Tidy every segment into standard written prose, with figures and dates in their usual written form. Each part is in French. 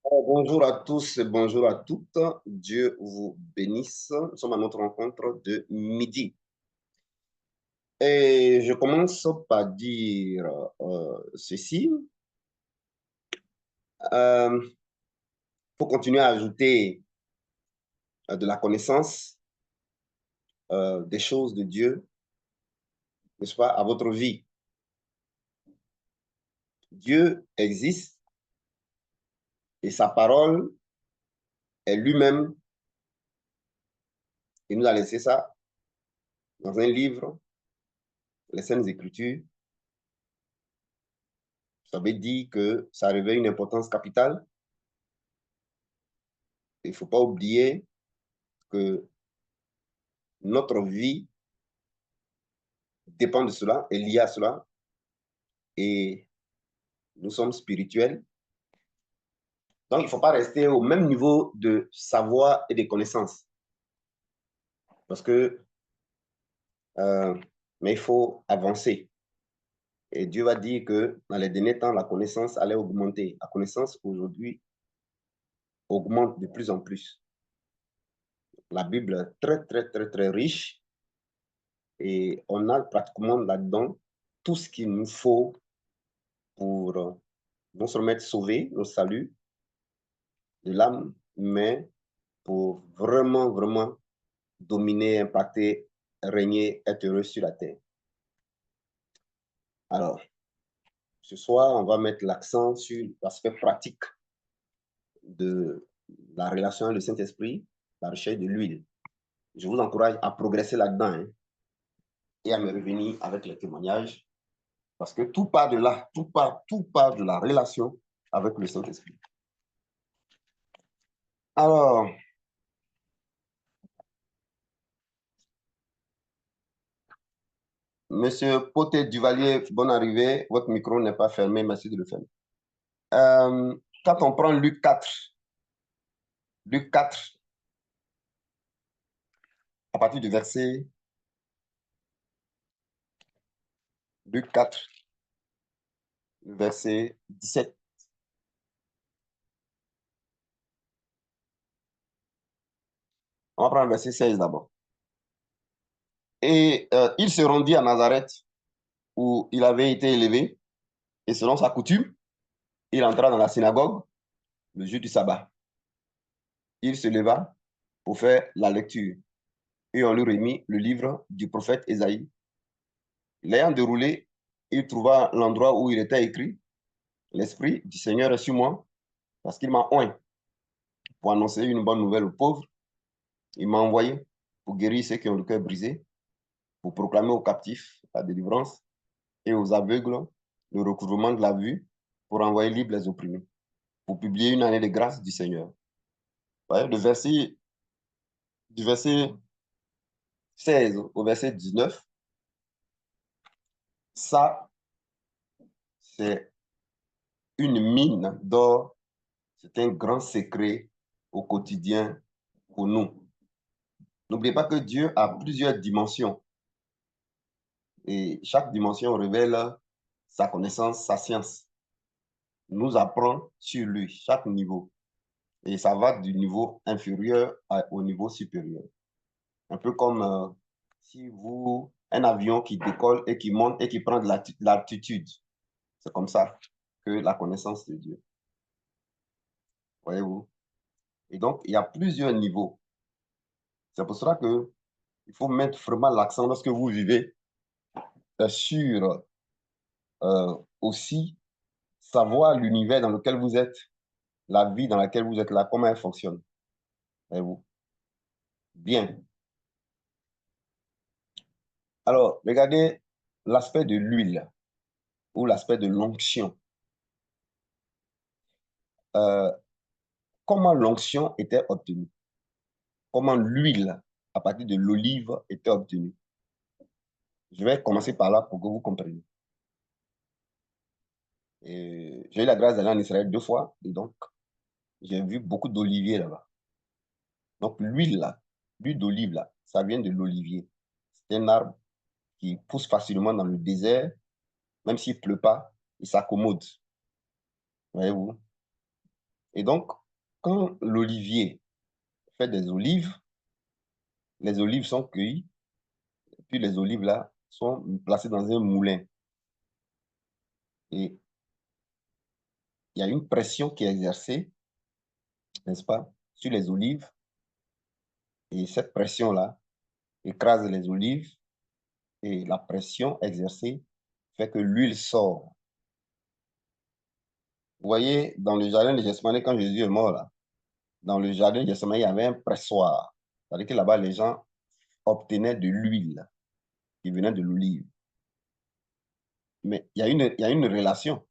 Bonjour à tous et bonjour à toutes. Dieu vous bénisse. Nous sommes à notre rencontre de midi. Et je commence par dire ceci. Il faut continuer à ajouter de la connaissance des choses de Dieu, n'est-ce pas, à votre vie. Dieu existe et sa parole est lui-même. Il nous a laissé ça dans un livre, les Saintes Écritures. Ça veut dire que ça revêt une importance capitale. Il ne faut pas oublier que notre vie dépend de cela, est liée à cela, et nous sommes spirituels. Donc, il ne faut pas rester au même niveau de savoir et de connaissances. Parce que, mais il faut avancer. Et Dieu va dire que dans les derniers temps, la connaissance allait augmenter. La connaissance aujourd'hui augmente de plus en plus. La Bible est très, très, très, très riche et on a pratiquement là-dedans tout ce qu'il nous faut pour non seulement être sauvés, nos saluts de l'âme, mais pour vraiment, vraiment dominer, impacter, régner, être heureux sur la terre. Alors, ce soir, on va mettre l'accent sur l'aspect pratique de la relation avec le Saint-Esprit, la recherche de l'huile. Je vous encourage à progresser là-dedans, hein, et à me revenir avec les témoignages, parce que tout part de là, tout part de la relation avec le Saint-Esprit. Alors, Monsieur Poté Duvalier, bonne arrivée. Votre micro n'est pas fermé, merci de le fermer. Quand on prend Luc 4, à partir du verset Luc 4, verset 17. On va prendre le verset 16 d'abord. Et il se rendit à Nazareth, où il avait été élevé, et selon sa coutume, il entra dans la synagogue le jour du sabbat. Il se leva pour faire la lecture, et on lui remit le livre du prophète Ésaïe. L'ayant déroulé, il trouva l'endroit où il était écrit: L'Esprit du Seigneur est sur moi, parce qu'il m'a oint pour annoncer une bonne nouvelle aux pauvres. Il m'a envoyé pour guérir ceux qui ont le cœur brisé, pour proclamer aux captifs la délivrance et aux aveugles le recouvrement de la vue, pour envoyer libres les opprimés, pour publier une année de grâce du Seigneur. Voyez, du verset 16 au verset 19, ça, c'est une mine d'or, c'est un grand secret au quotidien pour nous. N'oubliez pas que Dieu a plusieurs dimensions et chaque dimension révèle sa connaissance, sa science, nous apprend sur lui, chaque niveau. Et ça va du niveau inférieur au niveau supérieur. Un peu comme si vous, un avion qui décolle et qui monte et qui prend de l'altitude. C'est comme ça que la connaissance de Dieu. Voyez-vous? Et donc, il y a plusieurs niveaux. C'est pour cela que il faut mettre vraiment l'accent lorsque vous vivez sur aussi savoir l'univers dans lequel vous êtes, la vie dans laquelle vous êtes là, comment elle fonctionne. Voyez-vous? Bien. Alors, regardez l'aspect de l'huile ou l'aspect de l'onction. Euh, comment l'onction était obtenue? Comment l'huile à partir de l'olive était obtenue? Je vais commencer par là pour que vous compreniez. J'ai eu la grâce d'aller en Israël 2 fois et donc j'ai vu beaucoup d'oliviers là-bas. Donc l'huile là, l'huile d'olive là, ça vient de l'olivier. C'est un arbre qui pousse facilement dans le désert, même s'il ne pleut pas, il s'accommode. Voyez-vous? Et donc, quand l'olivier fait des olives, les olives sont cueillies, puis les olives là sont placées dans un moulin. Et il y a une pression qui est exercée, n'est-ce pas, sur les olives. Et cette pression-là écrase les olives et la pression exercée fait que l'huile sort. Vous voyez, dans le jardin de Gethsémani, quand Jésus est mort, là, dans le jardin de Gethsémani, il y avait un pressoir. C'est-à-dire que là-bas, les gens obtenaient de l'huile qui venait de l'olive. Mais il y a une relation.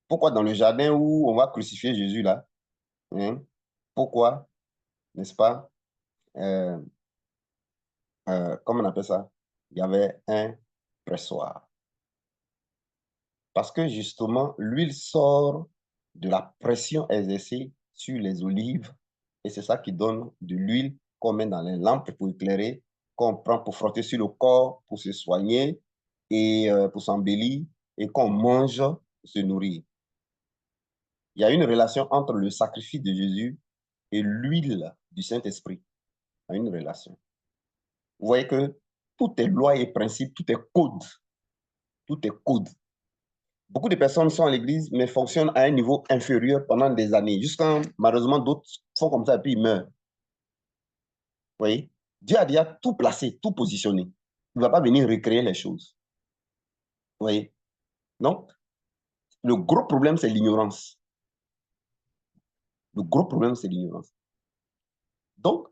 Pourquoi dans le jardin où on va crucifier Jésus, là, hein, pourquoi, n'est-ce pas, euh, comment on appelle ça? Il y avait un pressoir. Parce que justement, l'huile sort de la pression exercée sur les olives et c'est ça qui donne de l'huile qu'on met dans les lampes pour éclairer, qu'on prend pour frotter sur le corps, pour se soigner et pour s'embellir et qu'on mange pour se nourrir. Il y a une relation entre le sacrifice de Jésus et l'huile du Saint-Esprit. Il y a une relation. Vous voyez que tout est loi et principe, tout est code. Tout est code. Beaucoup de personnes sont à l'église, mais fonctionnent à un niveau inférieur pendant des années, jusqu'à malheureusement d'autres font comme ça et puis ils meurent. Vous voyez? Dieu a déjà tout placé, tout positionné. Il ne va pas venir recréer les choses. Vous voyez? Donc, le gros problème, c'est l'ignorance. Le gros problème, c'est l'ignorance. Donc,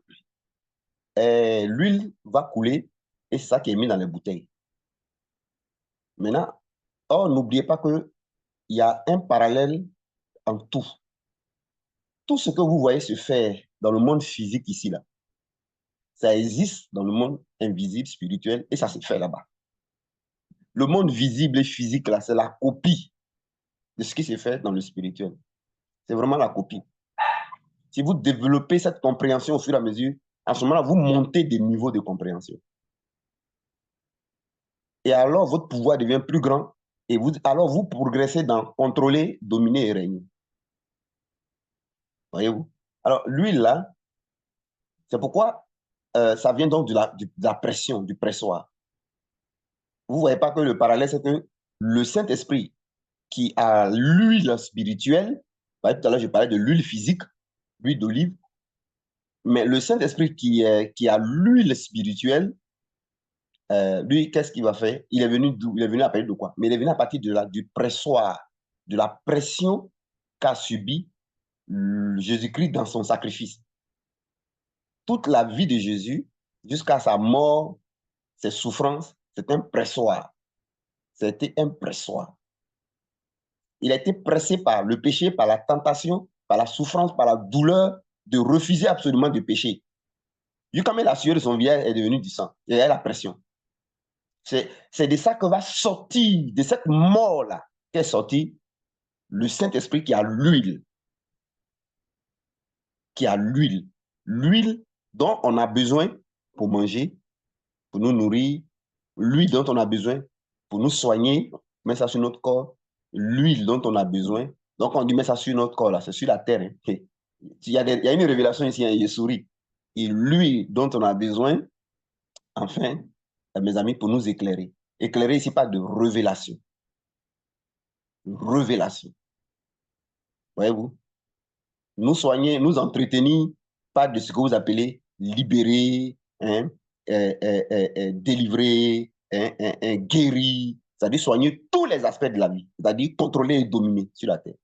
l'huile va couler et c'est ça qui est mis dans les bouteilles. Maintenant, or, n'oubliez pas qu'il y a un parallèle en tout. Tout ce que vous voyez se faire dans le monde physique ici, là, ça existe dans le monde invisible, spirituel, et ça se fait là-bas. Le monde visible et physique, là, c'est la copie de ce qui se fait dans le spirituel. C'est vraiment la copie. Si vous développez cette compréhension au fur et à mesure, à ce moment-là, vous montez des niveaux de compréhension. Et alors, votre pouvoir devient plus grand, et alors vous progressez dans contrôler, dominer et régner. Voyez-vous? Alors, l'huile, là, c'est pourquoi ça vient donc de la pression, du pressoir. Vous ne voyez pas que le parallèle, c'est que le Saint-Esprit qui a l'huile spirituelle, tout à l'heure, je parlais de l'huile physique, l'huile d'olive, mais le Saint-Esprit qui a l'huile spirituelle, lui, qu'est-ce qu'il va faire? Il est venu d'où? Il est venu à partir de quoi? Mais il est venu à partir du pressoir, de la pression qu'a subi Jésus-Christ dans son sacrifice. Toute la vie de Jésus, jusqu'à sa mort, ses souffrances, c'est un pressoir. C'était un pressoir. Il a été pressé par le péché, par la tentation, par la souffrance, par la douleur, de refuser absolument de pécher. Vu comme la sueur de son visage est devenue du sang, il y a la pression. C'est de ça que va sortir, de cette mort-là, qu'est sorti le Saint-Esprit qui a l'huile. Qui a l'huile. L'huile dont on a besoin pour manger, pour nous nourrir, l'huile dont on a besoin pour nous soigner, mettre ça sur notre corps, l'huile dont on a besoin. Donc on dit met ça sur notre corps, là, c'est sur la terre. Hein. Il y a une révélation ici, hein, il sourit. Et l'huile dont on a besoin, enfin, mes amis, pour nous éclairer. Éclairer ici, pas de révélation. Révélation. Voyez-vous? Nous soigner, nous entretenir, pas de ce que vous appelez libérer, hein, délivrer, guérir, c'est-à-dire soigner tous les aspects de la vie, c'est-à-dire contrôler et dominer sur la terre.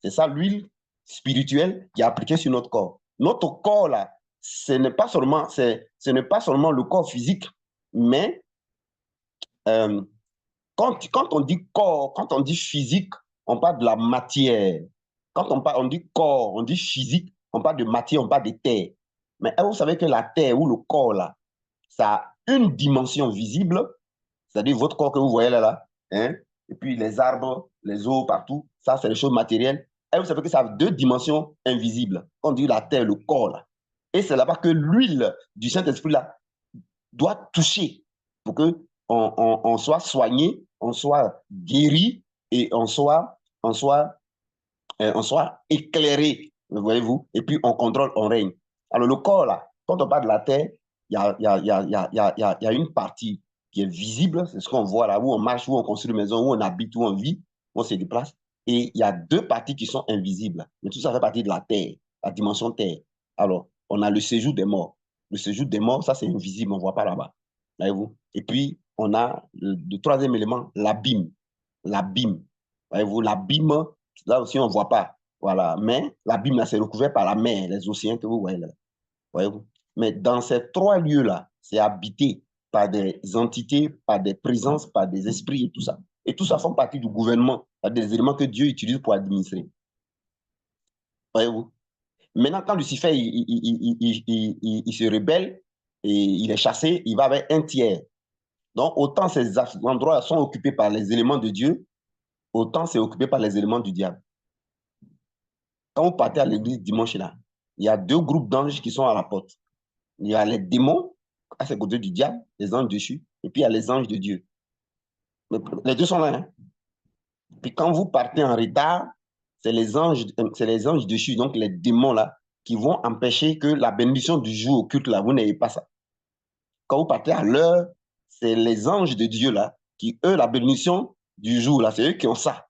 C'est ça l'huile spirituelle qui est appliquée sur notre corps. Notre corps, là, ce n'est pas seulement le corps physique, mais euh, quand on dit corps, quand on dit physique, on parle de la matière. Quand on dit corps, on dit physique, on parle de matière, on parle de terre. Mais vous savez que la terre ou le corps, là, ça a une dimension visible, c'est-à-dire votre corps que vous voyez là, hein, et puis les arbres, les eaux partout, ça, c'est les choses matérielles. Et vous savez que ça a deux dimensions invisibles. On dit la terre, le corps, là. Et c'est là-bas que l'huile du Saint-Esprit, là, doit toucher pour que on soit soigné, on soit guéri et on soit éclairé. voyez-vous, et puis on contrôle, on règne. Alors le corps, là, quand on parle de la terre, il y a une partie qui est visible, c'est ce qu'on voit là, où on marche, où on construit une maison, où on habite, où on vit, où on se déplace. Et il y a deux parties qui sont invisibles. Mais tout ça fait partie de la terre, la dimension terre. Alors, on a le séjour des morts. Le séjour des morts, ça c'est invisible, on ne voit pas là-bas. Voyez-vous? Et puis, on a le troisième élément, l'abîme. L'abîme. Voyez-vous, l'abîme, là aussi, on ne voit pas. Voilà. Mais l'abîme, là, c'est recouvert par la mer, les océans que vous voyez là. Voyez-vous? Mais dans ces trois lieux-là, c'est habité par des entités, par des présences, par des esprits et tout ça. Et tout ça font partie du gouvernement, des éléments que Dieu utilise pour administrer. Voyez-vous? Maintenant, quand Lucifer il se rebelle et il est chassé, il va avec un tiers. Donc, autant ces endroits sont occupés par les éléments de Dieu, autant c'est occupé par les éléments du diable. Quand vous partez à l'église dimanche là, il y a deux groupes d'anges qui sont à la porte. Il y a les démons à ses côtés du diable, les anges dessus, et puis il y a les anges de Dieu. Les deux sont là. Hein. Puis quand vous partez en retard, c'est les anges dessus, donc les démons là, qui vont empêcher que la bénédiction du jour au culte là, vous n'ayez pas ça. Quand vous partez à l'heure, c'est les anges de Dieu là, qui eux, la bénédiction du jour là, c'est eux qui ont ça.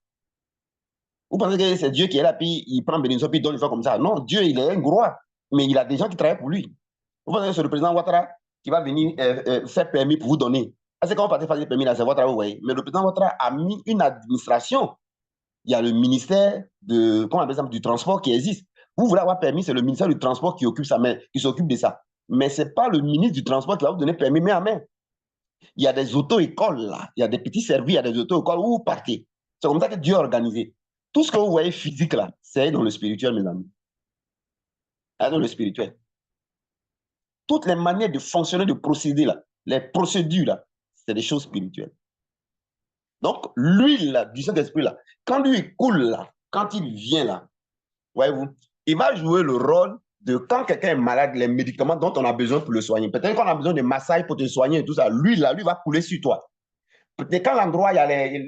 Vous pensez que c'est Dieu qui est là, puis il prend bénédiction, puis il donne une fois comme ça. Non, Dieu, il est un roi, mais il a des gens qui travaillent pour lui. Vous pensez que c'est le président Ouattara qui va venir faire permis pour vous donner. Parce que quand vous partez faire des permis, là, c'est Ouattara, vous voyez. Mais le président Ouattara a mis une administration. Il y a le ministère comment on appelle ça, du transport qui existe. Vous voulez avoir permis, c'est le ministère du transport qui occupe ça, mais qui s'occupe de ça. Mais ce n'est pas le ministre du transport qui va vous donner permis main à main. Il y a des auto-écoles là, il y a des petits services, il y a des auto-écoles où vous partez. C'est comme ça que Dieu a organisé. Tout ce que vous voyez physique là, c'est dans le spirituel, mes amis. C'est dans le spirituel. Toutes les manières de fonctionner, de procéder là, les procédures là, c'est des choses spirituelles. Donc, l'huile là, du Saint-Esprit là, quand lui coule là, quand il vient là, voyez-vous, il va jouer le rôle de quand quelqu'un est malade, les médicaments dont on a besoin pour le soigner. Peut-être qu'on a besoin de massage pour te soigner et tout ça. Lui, là, lui va couler sur toi. Peut-être quand l'endroit, il y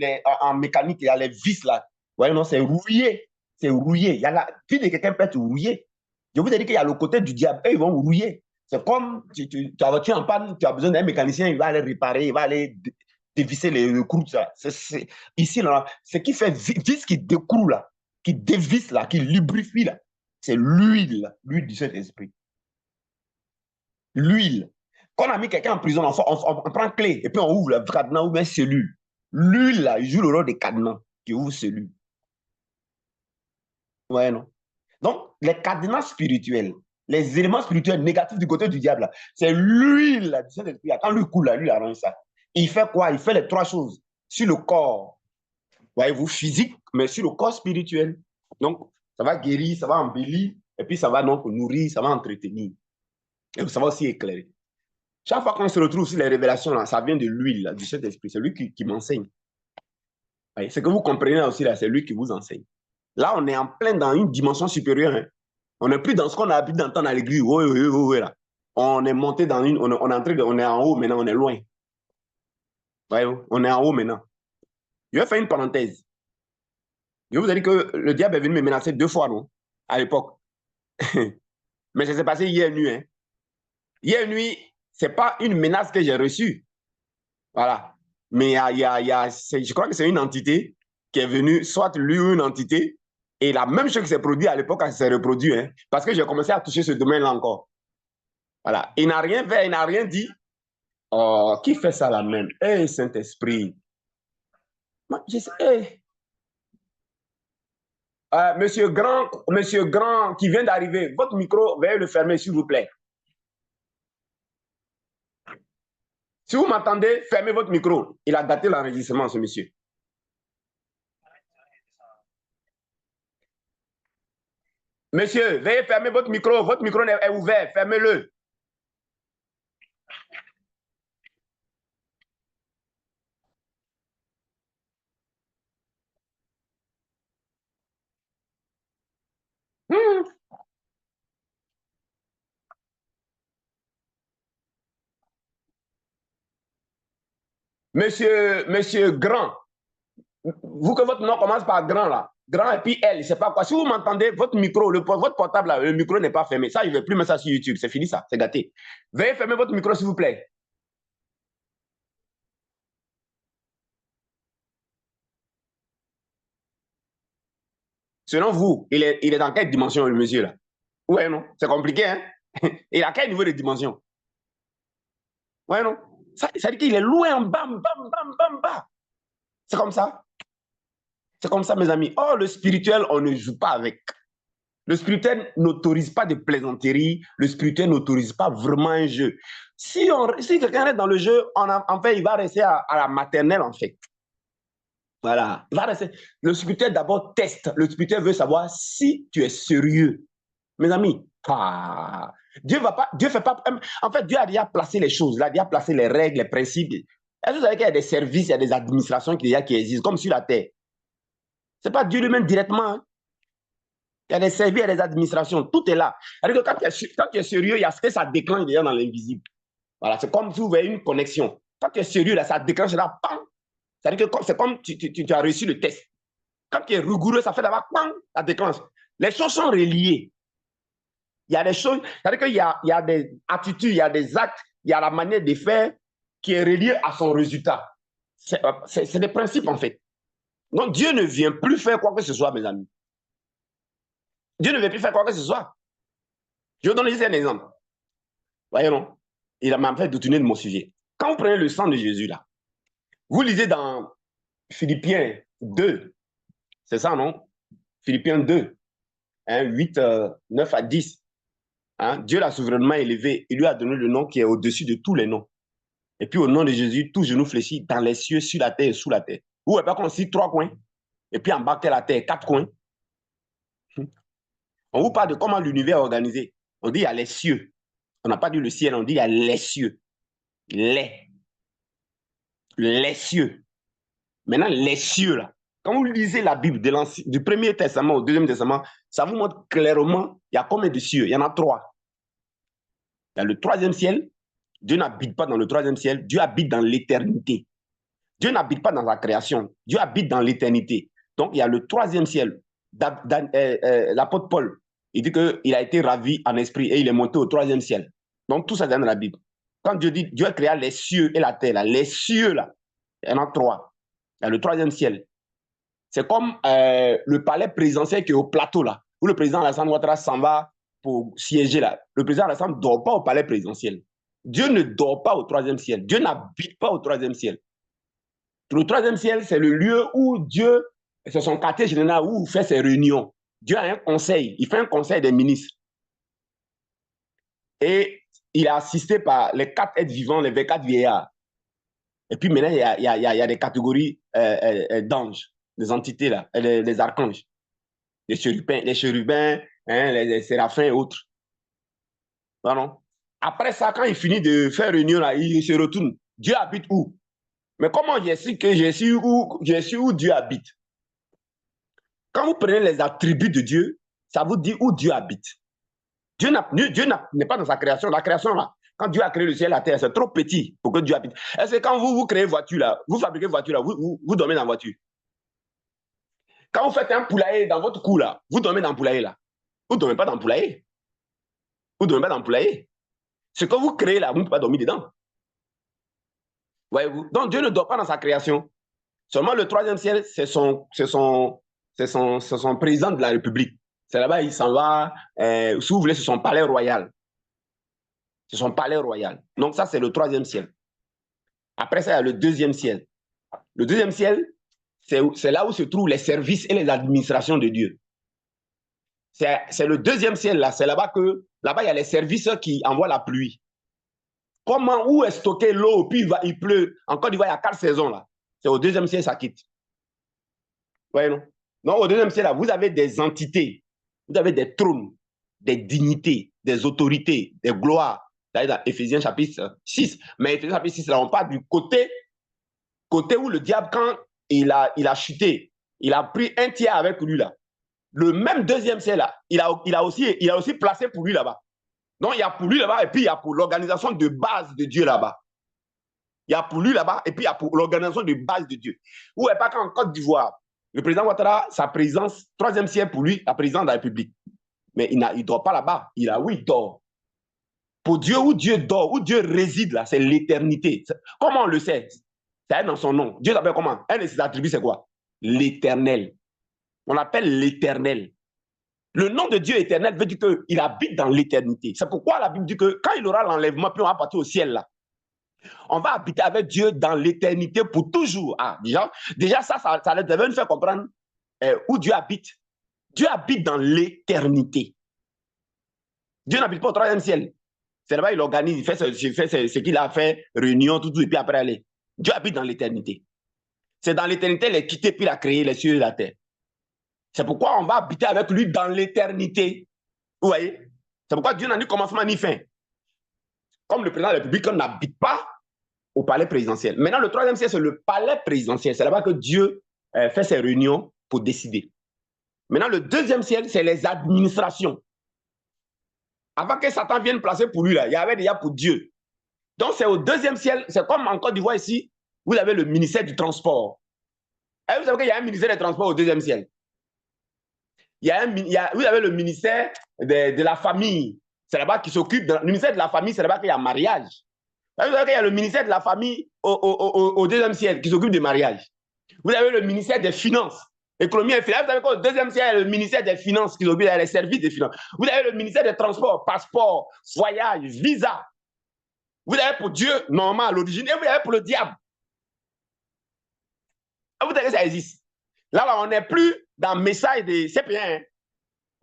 a en mécanique, il y a les vis là. Voyez, non, c'est rouillé. C'est rouillé. Il y a la vie de quelqu'un peut être rouillé. Je vous ai dit qu'il y a le côté du diable. Eux, ils vont rouiller. C'est comme tu as voiture en panne, tu as besoin d'un mécanicien, il va aller réparer, il va aller dévisser le clou. Ici, là, ce qui fait vis qui décroule là, qui dévisse là, qui lubrifie là, c'est l'huile, l'huile du Saint-Esprit. L'huile. Quand on a mis quelqu'un en prison, on prend clé et puis on ouvre le cadenas, ou bien cellule. L'huile là, il joue le rôle des cadenas qui ouvre cellule. Ouais, non? Donc, les cadenas spirituels, les éléments spirituels négatifs du côté du diable, c'est l'huile du Saint-Esprit. Quand lui coule, lui arrange ça. Il fait quoi? Il fait les trois choses. Sur le corps, voyez-vous, physique, mais sur le corps spirituel. Donc, ça va guérir, ça va embellir, et puis ça va donc nourrir, ça va entretenir. Et ça va aussi éclairer. Chaque fois qu'on se retrouve sur les révélations, là, ça vient de l'huile, du Saint-Esprit. C'est lui qui m'enseigne. Ce que vous comprenez aussi, là, c'est lui qui vous enseigne. Là, on est en plein dans une dimension supérieure. Hein. On n'est plus dans ce qu'on a l'habitude d'entendre à l'église. Oui, oui, oui, oui, là. On est monté dans une. On est en haut, maintenant, on est loin. Ouais, on est en haut maintenant. Je vais faire une parenthèse. Je vous ai dit que le diable est venu me menacer 2 fois, non? À l'époque. Mais ça s'est passé hier nuit. Hein. Hier nuit, ce n'est pas une menace que j'ai reçue. Voilà. Mais je crois que c'est une entité qui est venue, soit lui ou une entité, et la même chose qui s'est produite à l'époque, elle s'est reproduite. Hein, parce que j'ai commencé à toucher ce domaine-là encore. Voilà. Il n'a rien fait, il n'a rien dit. Oh, qui fait ça la même? Hé, Saint-Esprit. Hey. Monsieur Grand qui vient d'arriver, votre micro, veuillez le fermer, s'il vous plaît. Si vous m'entendez, fermez votre micro. Il a daté l'enregistrement, ce monsieur. Monsieur, veuillez fermer votre micro. Votre micro est ouvert. Fermez-le. Monsieur Grand, vous que votre nom commence par Grand là, grand, et puis elle, je ne sais pas quoi. Si vous m'entendez, votre micro, votre portable, là, le micro n'est pas fermé. Ça, je ne vais plus mettre ça sur YouTube. C'est fini, ça. C'est gâté. Veuillez fermer votre micro, s'il vous plaît. Selon vous, il est dans quelle dimension, le monsieur, là? Ouais, non? C'est compliqué, hein? Il a quel niveau de dimension? Ouais, non? Ça veut dire qu'il est loin, bam, bam, bam, bam, bam. C'est comme ça. C'est comme ça, mes amis. Oh, le spirituel, on ne joue pas avec. Le spirituel n'autorise pas de plaisanterie. Le spirituel n'autorise pas vraiment un jeu. Si quelqu'un reste dans le jeu, en fait, il va rester à la maternelle, en fait. Voilà. Il va rester. Le spirituel d'abord teste. Le spirituel veut savoir si tu es sérieux. Mes amis, Dieu fait pas. En fait, Dieu a déjà placé les choses, il a déjà placé les règles, les principes. Est-ce que vous savez qu'il y a des services, il y a des administrations qui existent, comme sur la terre? Ce n'est pas Dieu lui-même directement. Hein. Il y a des services, il y a des administrations, tout est là. C'est-à-dire que quand tu es sérieux, il y a ce que ça déclenche déjà dans l'invisible. Voilà, c'est comme si vous voyez une connexion. Quand tu es sérieux, là, ça déclenche là, bam. C'est-à-dire que c'est comme tu as réussi le test. Quand tu es rigoureux, ça fait là-bas, bam, ça déclenche. Les choses sont reliées. Il y a des choses, c'est-à-dire qu'il y a des attitudes, il y a des actes, il y a la manière de faire qui est reliée à son résultat. C'est des principes, en fait. Donc, Dieu ne vient plus faire quoi que ce soit, mes amis. Dieu ne vient plus faire quoi que ce soit. Je vais vous donner juste un exemple. Voyez, non? Il m'a fait détourner de mon sujet. Quand vous prenez le sang de Jésus, là, vous lisez dans Philippiens 2, c'est ça, non? Philippiens 2, hein, 8, 9 à 10. Hein? Dieu l'a souverainement élevé. Il lui a donné le nom qui est au-dessus de tous les noms. Et puis au nom de Jésus, tout genou fléchit dans les cieux, sur la terre et sous la terre. Vous voyez pas qu'on cite 3 coins. Et puis en bas de la terre, 4 coins. On vous parle de comment l'univers est organisé. On dit il y a les cieux. On n'a pas dit le ciel, on dit il y a les cieux. Les cieux. Maintenant, les cieux, là. Quand vous lisez la Bible du Premier Testament au Deuxième Testament, ça vous montre clairement, il y a combien de cieux? Il y en a 3. Il y a le 3e ciel. Dieu n'habite pas dans le 3e ciel. Dieu habite dans l'éternité. Dieu n'habite pas dans la création. Dieu habite dans l'éternité. Donc, il y a le 3e ciel. L'apôtre Paul, il dit qu'il a été ravi en esprit et il est monté au 3e ciel. Donc, tout ça est dans la Bible. Quand Dieu dit, Dieu a créé les cieux et la terre, là, les cieux, là, il y en a 3. Il y a le 3e ciel. C'est comme le palais présidentiel qui est au plateau, là, où le président Alassane Ouattara s'en va pour siéger, là. Le président Alassane ne dort pas au palais présidentiel. Dieu ne dort pas au 3e ciel. Dieu n'habite pas au 3e ciel. Le 3e ciel, c'est le lieu où Dieu, c'est son quartier général où il fait ses réunions. Dieu a un conseil, il fait un conseil des ministres. Et il est assisté par les 4 êtres vivants, les 24 vieillards. Et puis maintenant, il y a des catégories d'anges, des entités, là, les archanges, les chérubins, hein, les séraphins et autres. Pardon. Après ça, quand il finit de faire réunion, là, il se retourne. Dieu habite où? Mais comment j'ai su que j'ai su où Dieu habite? Quand vous prenez les attributs de Dieu, ça vous dit où Dieu habite. Dieu n'est pas dans sa création. La création, là, quand Dieu a créé le ciel et la terre, c'est trop petit pour que Dieu habite. Est-ce que quand vous créez voiture, là, vous fabriquez voiture, là, vous dormez dans la voiture? Quand vous faites un poulailler dans votre cour, là, vous dormez dans le poulailler, là. Vous ne dormez pas dans le poulailler. Vous ne dormez pas dans le poulailler. Ce que vous créez, là, vous ne pouvez pas dormir dedans. Voyez-vous? Donc, Dieu ne dort pas dans sa création. Seulement le 3e ciel, c'est son président de la République. C'est là-bas, il s'en va, si vous voulez, c'est son palais royal. C'est son palais royal. Donc ça, c'est le 3e ciel. Après ça, il y a le 2e ciel. Le 2e ciel, c'est là où se trouvent les services et les administrations de Dieu. C'est le 2e ciel, là. C'est là-bas il y a les services qui envoient la pluie. Où est stocké l'eau, puis il pleut. En Côte d'Ivoire, il y a 4 saisons, là. C'est au 2e ciel, ça quitte. Voyez, non? Non, au 2e ciel, là, vous avez des entités. Vous avez des trônes, des dignités, des autorités, des gloires. Dans Éphésiens chapitre 6. Mais Éphésiens chapitre 6, là, on parle du côté où le diable, quand il a chuté, il a pris un tiers avec lui, là. Le même 2e ciel, là, il a aussi placé pour lui là-bas. Donc, il y a pour lui là-bas, et puis il y a pour l'organisation de base de Dieu là-bas. Il y a pour lui là-bas, et puis il y a pour l'organisation de base de Dieu. Vous ne voyez pas qu'en Côte d'Ivoire, Le président Ouattara, sa présence, troisième siècle pour lui, la présidence de la République. Mais il ne dort pas là-bas. Il dort. Pour Dieu, où Dieu dort, où Dieu réside là, c'est l'éternité. Comment on le sait? C'est dans son nom. Dieu s'appelle comment? Un de ses attributs, c'est quoi? L'éternel. On l'appelle l'éternel. Le nom de Dieu éternel veut dire qu'il habite dans l'éternité. C'est pourquoi la Bible dit que quand il aura l'enlèvement, puis on va partir au ciel là, on va habiter avec Dieu dans l'éternité pour toujours. Ah, déjà ça devait nous faire comprendre où Dieu habite. Dieu habite dans l'éternité. Dieu n'habite pas au troisième ciel. C'est là-bas, il organise, il fait ce qu'il a fait, réunion, tout, et puis après aller. Dieu habite dans l'éternité. C'est dans l'éternité qu'il a quitté, puis il a créé les cieux et la terre. C'est pourquoi on va habiter avec lui dans l'éternité. Vous voyez? C'est pourquoi Dieu n'a ni commencement ni fin. Comme le président de la République, on n'habite pas au palais présidentiel. Maintenant, le troisième ciel, c'est le palais présidentiel. C'est là-bas que Dieu fait ses réunions pour décider. Maintenant, le deuxième ciel, c'est les administrations. Avant que Satan vienne placer pour lui, là, il y avait déjà pour Dieu. Donc, c'est au deuxième ciel, c'est comme en Côte d'Ivoire ici, vous avez le ministère du transport. Et vous savez qu'il y a un ministère des transports au deuxième ciel. Vous avez le ministère de la famille. C'est là-bas qui s'occupe. Le ministère de la famille, c'est là-bas qu'il y a mariage. Et vous savez qu'il y a le ministère de la famille au deuxième ciel qui s'occupe des mariages. Vous avez le ministère des finances. Économie et finances. Vous savez qu'au deuxième ciel, il y a le ministère des finances qui s'occupe des services des finances. Vous avez le ministère des transports, passeport, voyage, visa. Vous avez pour Dieu, normalement, à l'origine, et vous avez pour le diable. Et vous savez que ça existe. Là, on n'est plus dans le message des CP1. Hein.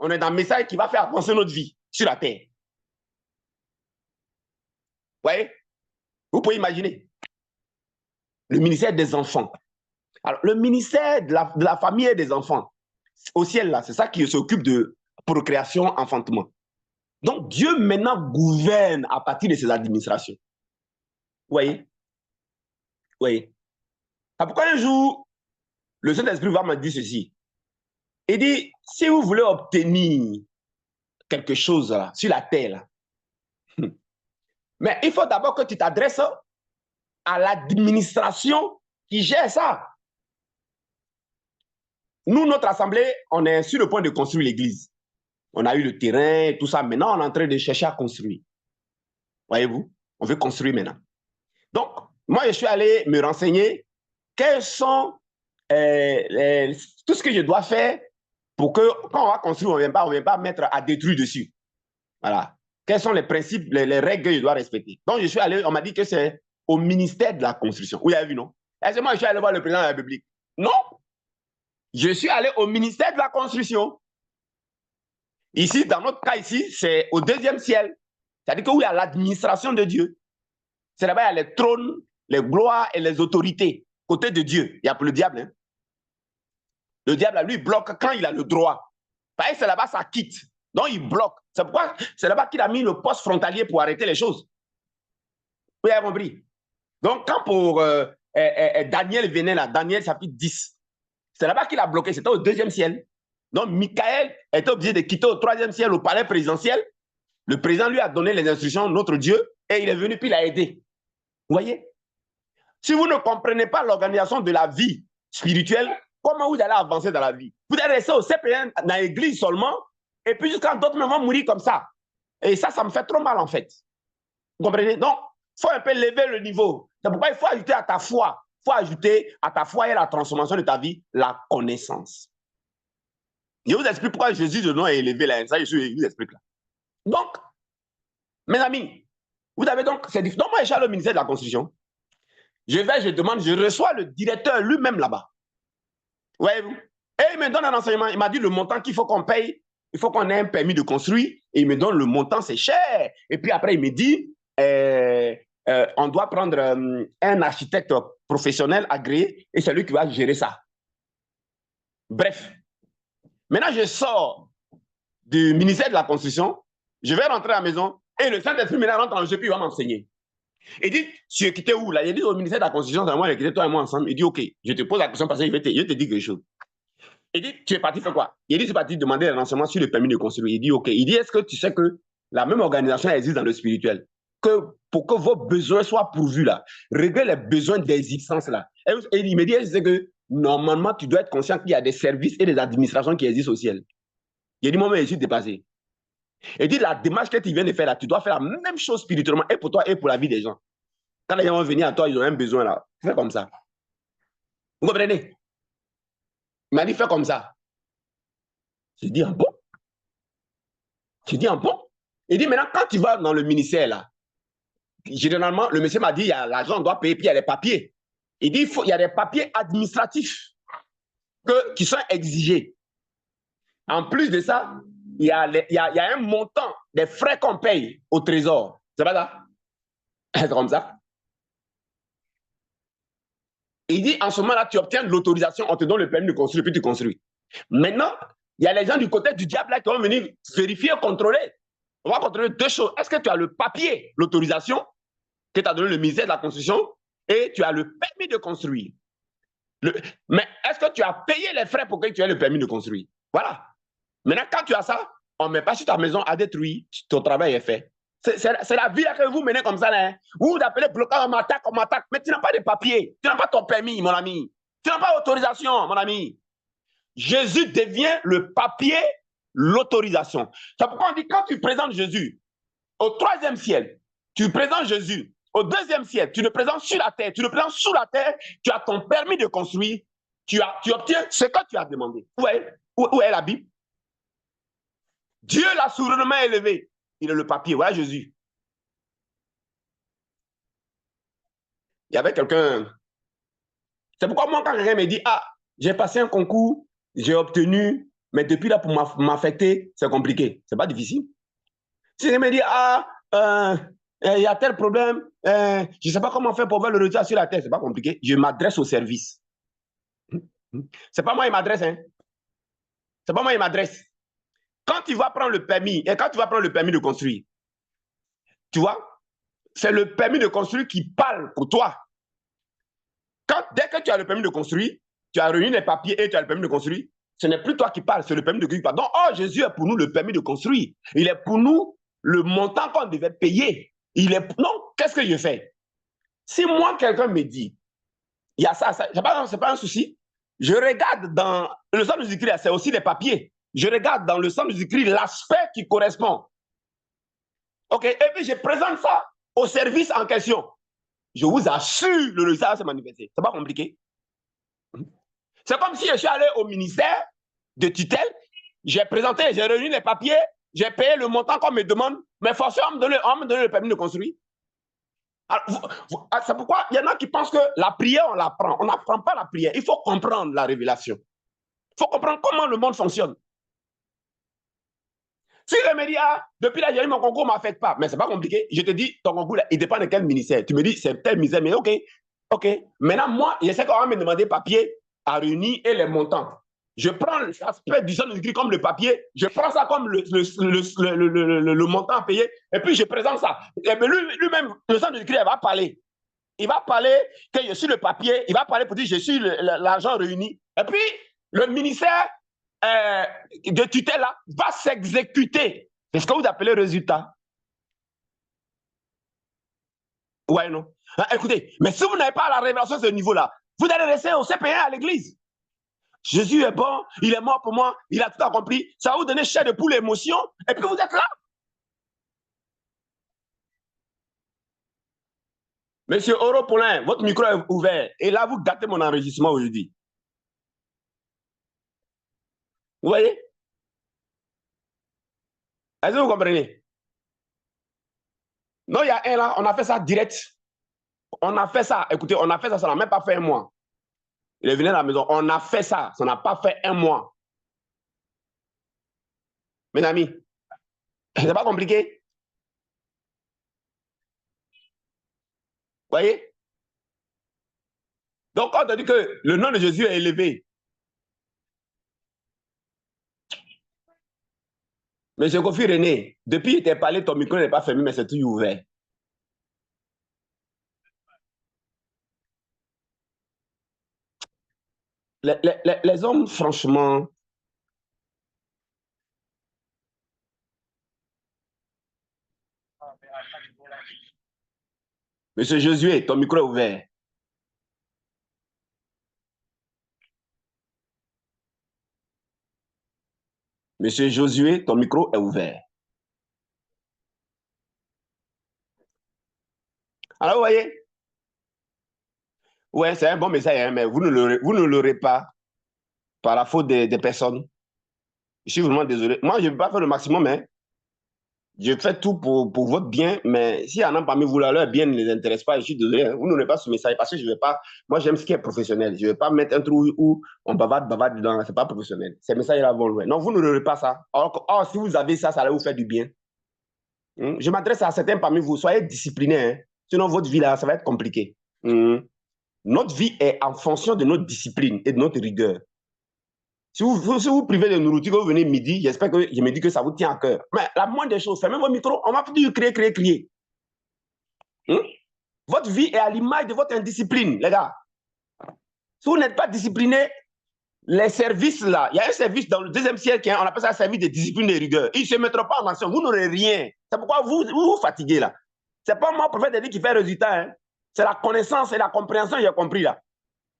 On est dans le message qui va faire avancer notre vie sur la terre. Vous voyez? Vous pouvez imaginer. Le ministère des enfants. Alors, le ministère de la famille et des enfants, au ciel, là, c'est ça qui s'occupe de procréation, enfantement. Donc, Dieu maintenant gouverne à partir de ses administrations. Vous voyez? Vous voyez? Pourquoi un jour, le Saint-Esprit va me dire ceci. Il dit, si vous voulez obtenir quelque chose là, sur la terre, là, mais il faut d'abord que tu t'adresses à l'administration qui gère ça. Nous, notre assemblée, on est sur le point de construire l'église. On a eu le terrain, tout ça. Maintenant, on est en train de chercher à construire. Voyez-vous? On veut construire maintenant. Donc, moi, je suis allé me renseigner quels sont tout ce que je dois faire pour que, quand on va construire, on ne vient pas mettre à détruire dessus. Voilà. Quels sont les principes, les règles que je dois respecter? Donc, je suis allé, on m'a dit que c'est au ministère de la construction. Vous avez vu, non? Est-ce que moi, je suis allé voir le président de la République? Non. Je suis allé au ministère de la construction. Ici, dans notre cas ici, c'est au deuxième ciel. C'est-à-dire que où il y a l'administration de Dieu. C'est là-bas, il y a les trônes, les gloires et les autorités. Côté de Dieu, il y a pour le diable. Hein? Le diable, lui, bloque quand il a le droit. Parce que c'est là-bas, ça quitte. Donc, il bloque. C'est pourquoi c'est là-bas qu'il a mis le poste frontalier pour arrêter les choses. Vous avez compris? Donc, quand pour Daniel venait là, Daniel chapitre 10, c'est là-bas qu'il a bloqué. C'était au deuxième ciel. Donc, Michael était obligé de quitter au troisième ciel, au palais présidentiel. Le président lui a donné les instructions, notre Dieu, et il est venu puis il a aidé. Vous voyez? Si vous ne comprenez pas l'organisation de la vie spirituelle, comment vous allez avancer dans la vie? Vous allez rester au CP1 dans l'église seulement, et puis jusqu'à d'autres vont mourir comme ça. Et ça me fait trop mal en fait. Vous comprenez? Donc, il faut un peu lever le niveau. C'est pourquoi il faut ajouter à ta foi. Il faut ajouter à ta foi et à la transformation de ta vie la connaissance. Je vous explique pourquoi Jésus de nom est élevé là. Ça, je vous explique là. Donc, mes amis, vous avez donc, c'est difficile. Donc, moi, je suis allé au ministère de la Construction. Je vais, je demande, je reçois le directeur lui-même là-bas. Voyez-vous? Et il me donne un enseignement. Il m'a dit le montant qu'il faut qu'on paye. Il faut qu'on ait un permis de construire. Et il me donne le montant, c'est cher. Et puis après, il me dit, on doit prendre un architecte professionnel agréé et c'est lui qui va gérer ça. Bref. Maintenant, je sors du ministère de la Construction. Je vais rentrer à la maison. Et le Saint-Esprit maintenant rentre dans le jeu, puis il va m'enseigner. Il dit, tu es quitté où là? Il dit au ministère de la Constitution, c'est moi, il a quitté toi et moi ensemble. Il dit, ok, je te pose la question parce que je vais te dire quelque chose. Il dit, tu es parti faire quoi? Il dit, tu es parti demander un renseignement sur le permis de construire. Il dit, ok. Il dit, est-ce que tu sais que la même organisation existe dans le spirituel? Que pour que vos besoins soient pourvus là, régler les besoins d'existence là. Et il me dit, c'est que Normalement, tu dois être conscient qu'il y a des services et des administrations qui existent au ciel. Il a dit, moi, je suis dépassé. Il dit, la démarche que tu viens de faire là, tu dois faire la même chose spirituellement, et pour toi, et pour la vie des gens. Quand les gens vont venir à toi, ils ont un besoin là. Fais comme ça. Vous comprenez? Il m'a dit, fais comme ça. J'ai dit, ah bon? J'ai dit, ah bon? Il dit, maintenant, quand tu vas dans le ministère là, généralement, le monsieur m'a dit, l'argent doit payer, puis il y a les papiers. Il dit, il y a des papiers administratifs qui sont exigés. En plus de ça, il y a un montant des frais qu'on paye au trésor. C'est pas ça? C'est comme ça. Il dit, en ce moment-là, tu obtiens l'autorisation, on te donne le permis de construire, puis tu construis. Maintenant, il y a les gens du côté du diable là qui vont venir vérifier, contrôler. On va contrôler deux choses. Est-ce que tu as le papier, l'autorisation que t'a donné le ministère de la Construction, et tu as le permis de construire. Mais est-ce que tu as payé les frais pour que tu aies le permis de construire? Voilà. Maintenant, quand tu as ça, on ne met pas sur ta maison à détruire, ton travail est fait. C'est la vie que vous menez comme ça. Là, hein. Vous vous appelez blocage, on m'attaque, mais tu n'as pas de papier, tu n'as pas ton permis, mon ami. Tu n'as pas d'autorisation, mon ami. Jésus devient le papier, l'autorisation. C'est pourquoi on dit, quand tu présentes Jésus au troisième ciel, tu présentes Jésus au deuxième ciel, tu le présentes sur la terre, tu le présentes sous la terre, tu as ton permis de construire, tu obtiens ce que tu as demandé. Où est la Bible? Dieu l'a souverainement élevé. Il est le papier. Voilà Jésus. Il y avait quelqu'un. C'est pourquoi moi, quand quelqu'un me dit, ah, j'ai passé un concours, j'ai obtenu, mais depuis là, pour m'affecter, c'est compliqué. C'est pas difficile. Si quelqu'un me dit, ah, il y a tel problème, je ne sais pas comment faire pour voir le résultat sur la terre, c'est pas compliqué. Je m'adresse au service. C'est pas moi qui m'adresse, hein. C'est pas moi qui m'adresse. Quand tu vas prendre le permis, et quand tu vas prendre le permis de construire, tu vois, c'est le permis de construire qui parle pour toi. Dès que tu as le permis de construire, tu as réuni les papiers et tu as le permis de construire, ce n'est plus toi qui parles, c'est le permis de construire qui parle. Donc, oh, Jésus est pour nous le permis de construire. Il est pour nous le montant qu'on devait payer. Non, qu'est-ce que je fais? Si moi, quelqu'un me dit, il y a ça, c'est pas un souci, je regarde dans le centre de Jésus-Christ, c'est aussi les papiers. Je regarde dans le centre de Jésus-Christ l'aspect qui correspond. OK, et puis je présente ça au service en question. Je vous assure, le résultat va se manifester. C'est pas compliqué. C'est comme si je suis allé au ministère de tutelle, j'ai présenté, j'ai réuni les papiers, j'ai payé le montant qu'on me demande, mais forcément, on me donne le permis de construire. C'est pourquoi il y en a qui pensent que la prière, on l'apprend. On n'apprend pas la prière. Il faut comprendre la révélation. Il faut comprendre comment le monde fonctionne. Si je me dis, ah, depuis là, j'ai eu mon concours, ne m'affecte pas. Mais ce n'est pas compliqué. Je te dis, ton concours, là, il dépend de quel ministère. Tu me dis, c'est tel ministère, mais OK. OK. Maintenant, moi, je sais qu'on va me demander papier à réunir et les montants. Je prends l'aspect du centre de Jésus comme le papier, je prends ça comme le montant à payer, et puis je présente ça. Et lui-même, le centre de Jésus va parler. Il va parler que je suis le papier, il va parler pour dire je suis l'argent réuni. Et puis, le ministère de tutelle là, va s'exécuter. C'est ce que vous appelez résultat. Ouais, non. Écoutez, mais si vous n'avez pas la révélation à ce niveau-là, vous allez rester au CP1 à l'église. Jésus est bon, il est mort pour moi, il a tout accompli. Ça va vous donner chair de poule, émotion, et puis vous êtes là. Monsieur Oro Paulin, votre micro est ouvert. Et là, vous gâtez mon enregistrement aujourd'hui. Vous voyez? Est-ce que vous comprenez? Non, il y a un là, on a fait ça direct. On a fait ça, écoutez, on a fait ça, ça n'a même pas fait un mois. Il est venu à la maison, on a fait ça, ça n'a pas fait un mois. Mes amis, c'est pas compliqué. Vous voyez? Donc, quand on dit que le nom de Jésus est élevé, Monsieur Kofi René, depuis qu'il t'a parlé, ton micro n'est pas fermé, mais c'est toujours ouvert. Les hommes, franchement, Monsieur Josué, ton micro est ouvert. Monsieur Josué, ton micro est ouvert. Alors, vous voyez, ouais, c'est un bon message, hein, mais vous ne l'aurez pas par la faute des personnes. Je suis vraiment désolé. Moi, je ne vais pas faire le maximum, hein. Je fais tout pour votre bien, mais s'il y en a parmi vous là, leur bien ne les intéresse pas, je suis désolé, hein, vous n'aurez pas ce message parce que je ne vais pas. Moi, j'aime ce qui est professionnel. Je ne vais pas mettre un trou où on bavarde dedans. Ce n'est pas professionnel. Ces messages-là vont loin. Non, vous n'aurez pas ça. Or, si vous avez ça, ça va vous faire du bien. Je m'adresse à certains parmi vous. Soyez disciplinés, hein. Sinon, votre vie là, ça va être compliqué. Notre vie est en fonction de notre discipline et de notre rigueur. Si vous privez de nourriture, que vous venez midi, j'espère que je me dis que ça vous tient à cœur. Mais la moindre des choses, fermez vos micros, on va plus crier. Votre vie est à l'image de votre indiscipline, les gars. Si vous n'êtes pas discipliné, les services là, il y a un service dans le 2e siècle, on appelle ça un service de discipline et de rigueur. Ils ne se mettront pas en action, vous n'aurez rien. C'est pourquoi vous fatiguez là. Ce n'est pas moi, prophète, de dire qui fait résultat. Hein. C'est la connaissance et la compréhension, j'ai compris là.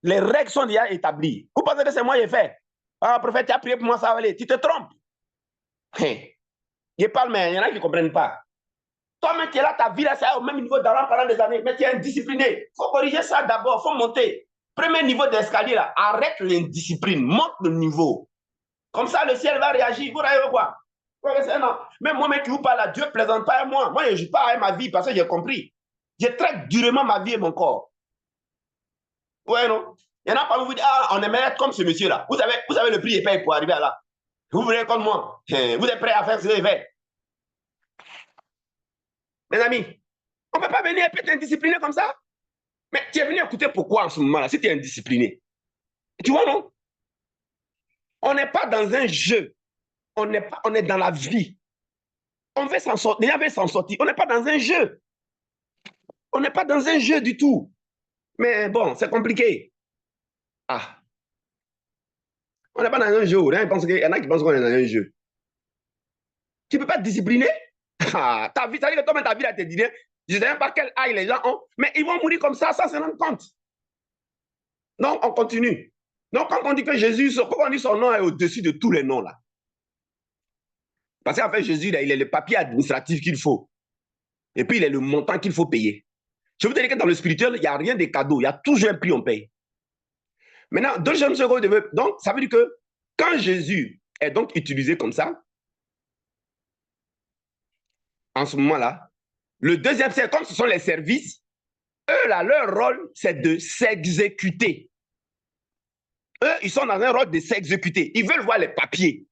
Les règles sont déjà établies. Vous pensez que c'est moi qui ai fait? Ah, prophète, tu as prié pour moi, ça va aller. Tu te trompes. Je parle, mais il y en a qui ne comprennent pas. Toi-même, tu es là, ta vie, là, c'est au même niveau d'avant pendant des années, mais tu es indiscipliné. Il faut corriger ça d'abord, il faut monter. Premier niveau d'escalier, là, arrête l'indiscipline, monte le niveau. Comme ça, le ciel va réagir. Vous voyez quoi? Même moi-même qui vous parle, là, Dieu ne plaisante pas à moi. Moi, je ne joue pas à ma vie parce que j'ai compris. Je traite durement ma vie et mon corps. Ouais, non? Il y en a pas vous dire, ah, on aimerait être comme ce monsieur-là. Vous avez le prix et paye pour arriver à là. Vous voulez comme moi. Vous êtes prêt à faire ce que je fais. Mes amis, on ne peut pas venir et être indiscipliné comme ça. Mais tu es venu écouter pourquoi en ce moment-là, si tu es indiscipliné. Tu vois, non? On n'est pas dans un jeu. On est dans la vie. On veut s'en sortir. On veut s'en sortir. On n'est pas dans un jeu. On n'est pas dans un jeu du tout. Mais bon, c'est compliqué. Ah. On n'est pas dans un jeu. Il y en a qui pensent qu'on est dans un jeu. Tu ne peux pas te discipliner. Ah, ta vie, ça veut dire que toi, ta vie, là, t'es dit, je ne sais même pas quel âge les gens ont, mais ils vont mourir comme ça sans se rendre compte. Donc, on continue. Donc, quand on dit que Jésus, pourquoi on dit son nom est au-dessus de tous les noms, là? Parce qu'en fait, Jésus, là, il est le papier administratif qu'il faut. Et puis, il est le montant qu'il faut payer. Je vous dis que dans le spirituel, il n'y a rien de cadeau. Il y a toujours un prix, on paye. Maintenant, deuxième seconde, donc, ça veut dire que quand Jésus est donc utilisé comme ça, en ce moment-là, le deuxième, c'est comme ce sont les services, eux, là, leur rôle, c'est de s'exécuter. Eux, ils sont dans un rôle de s'exécuter. Ils veulent voir les papiers.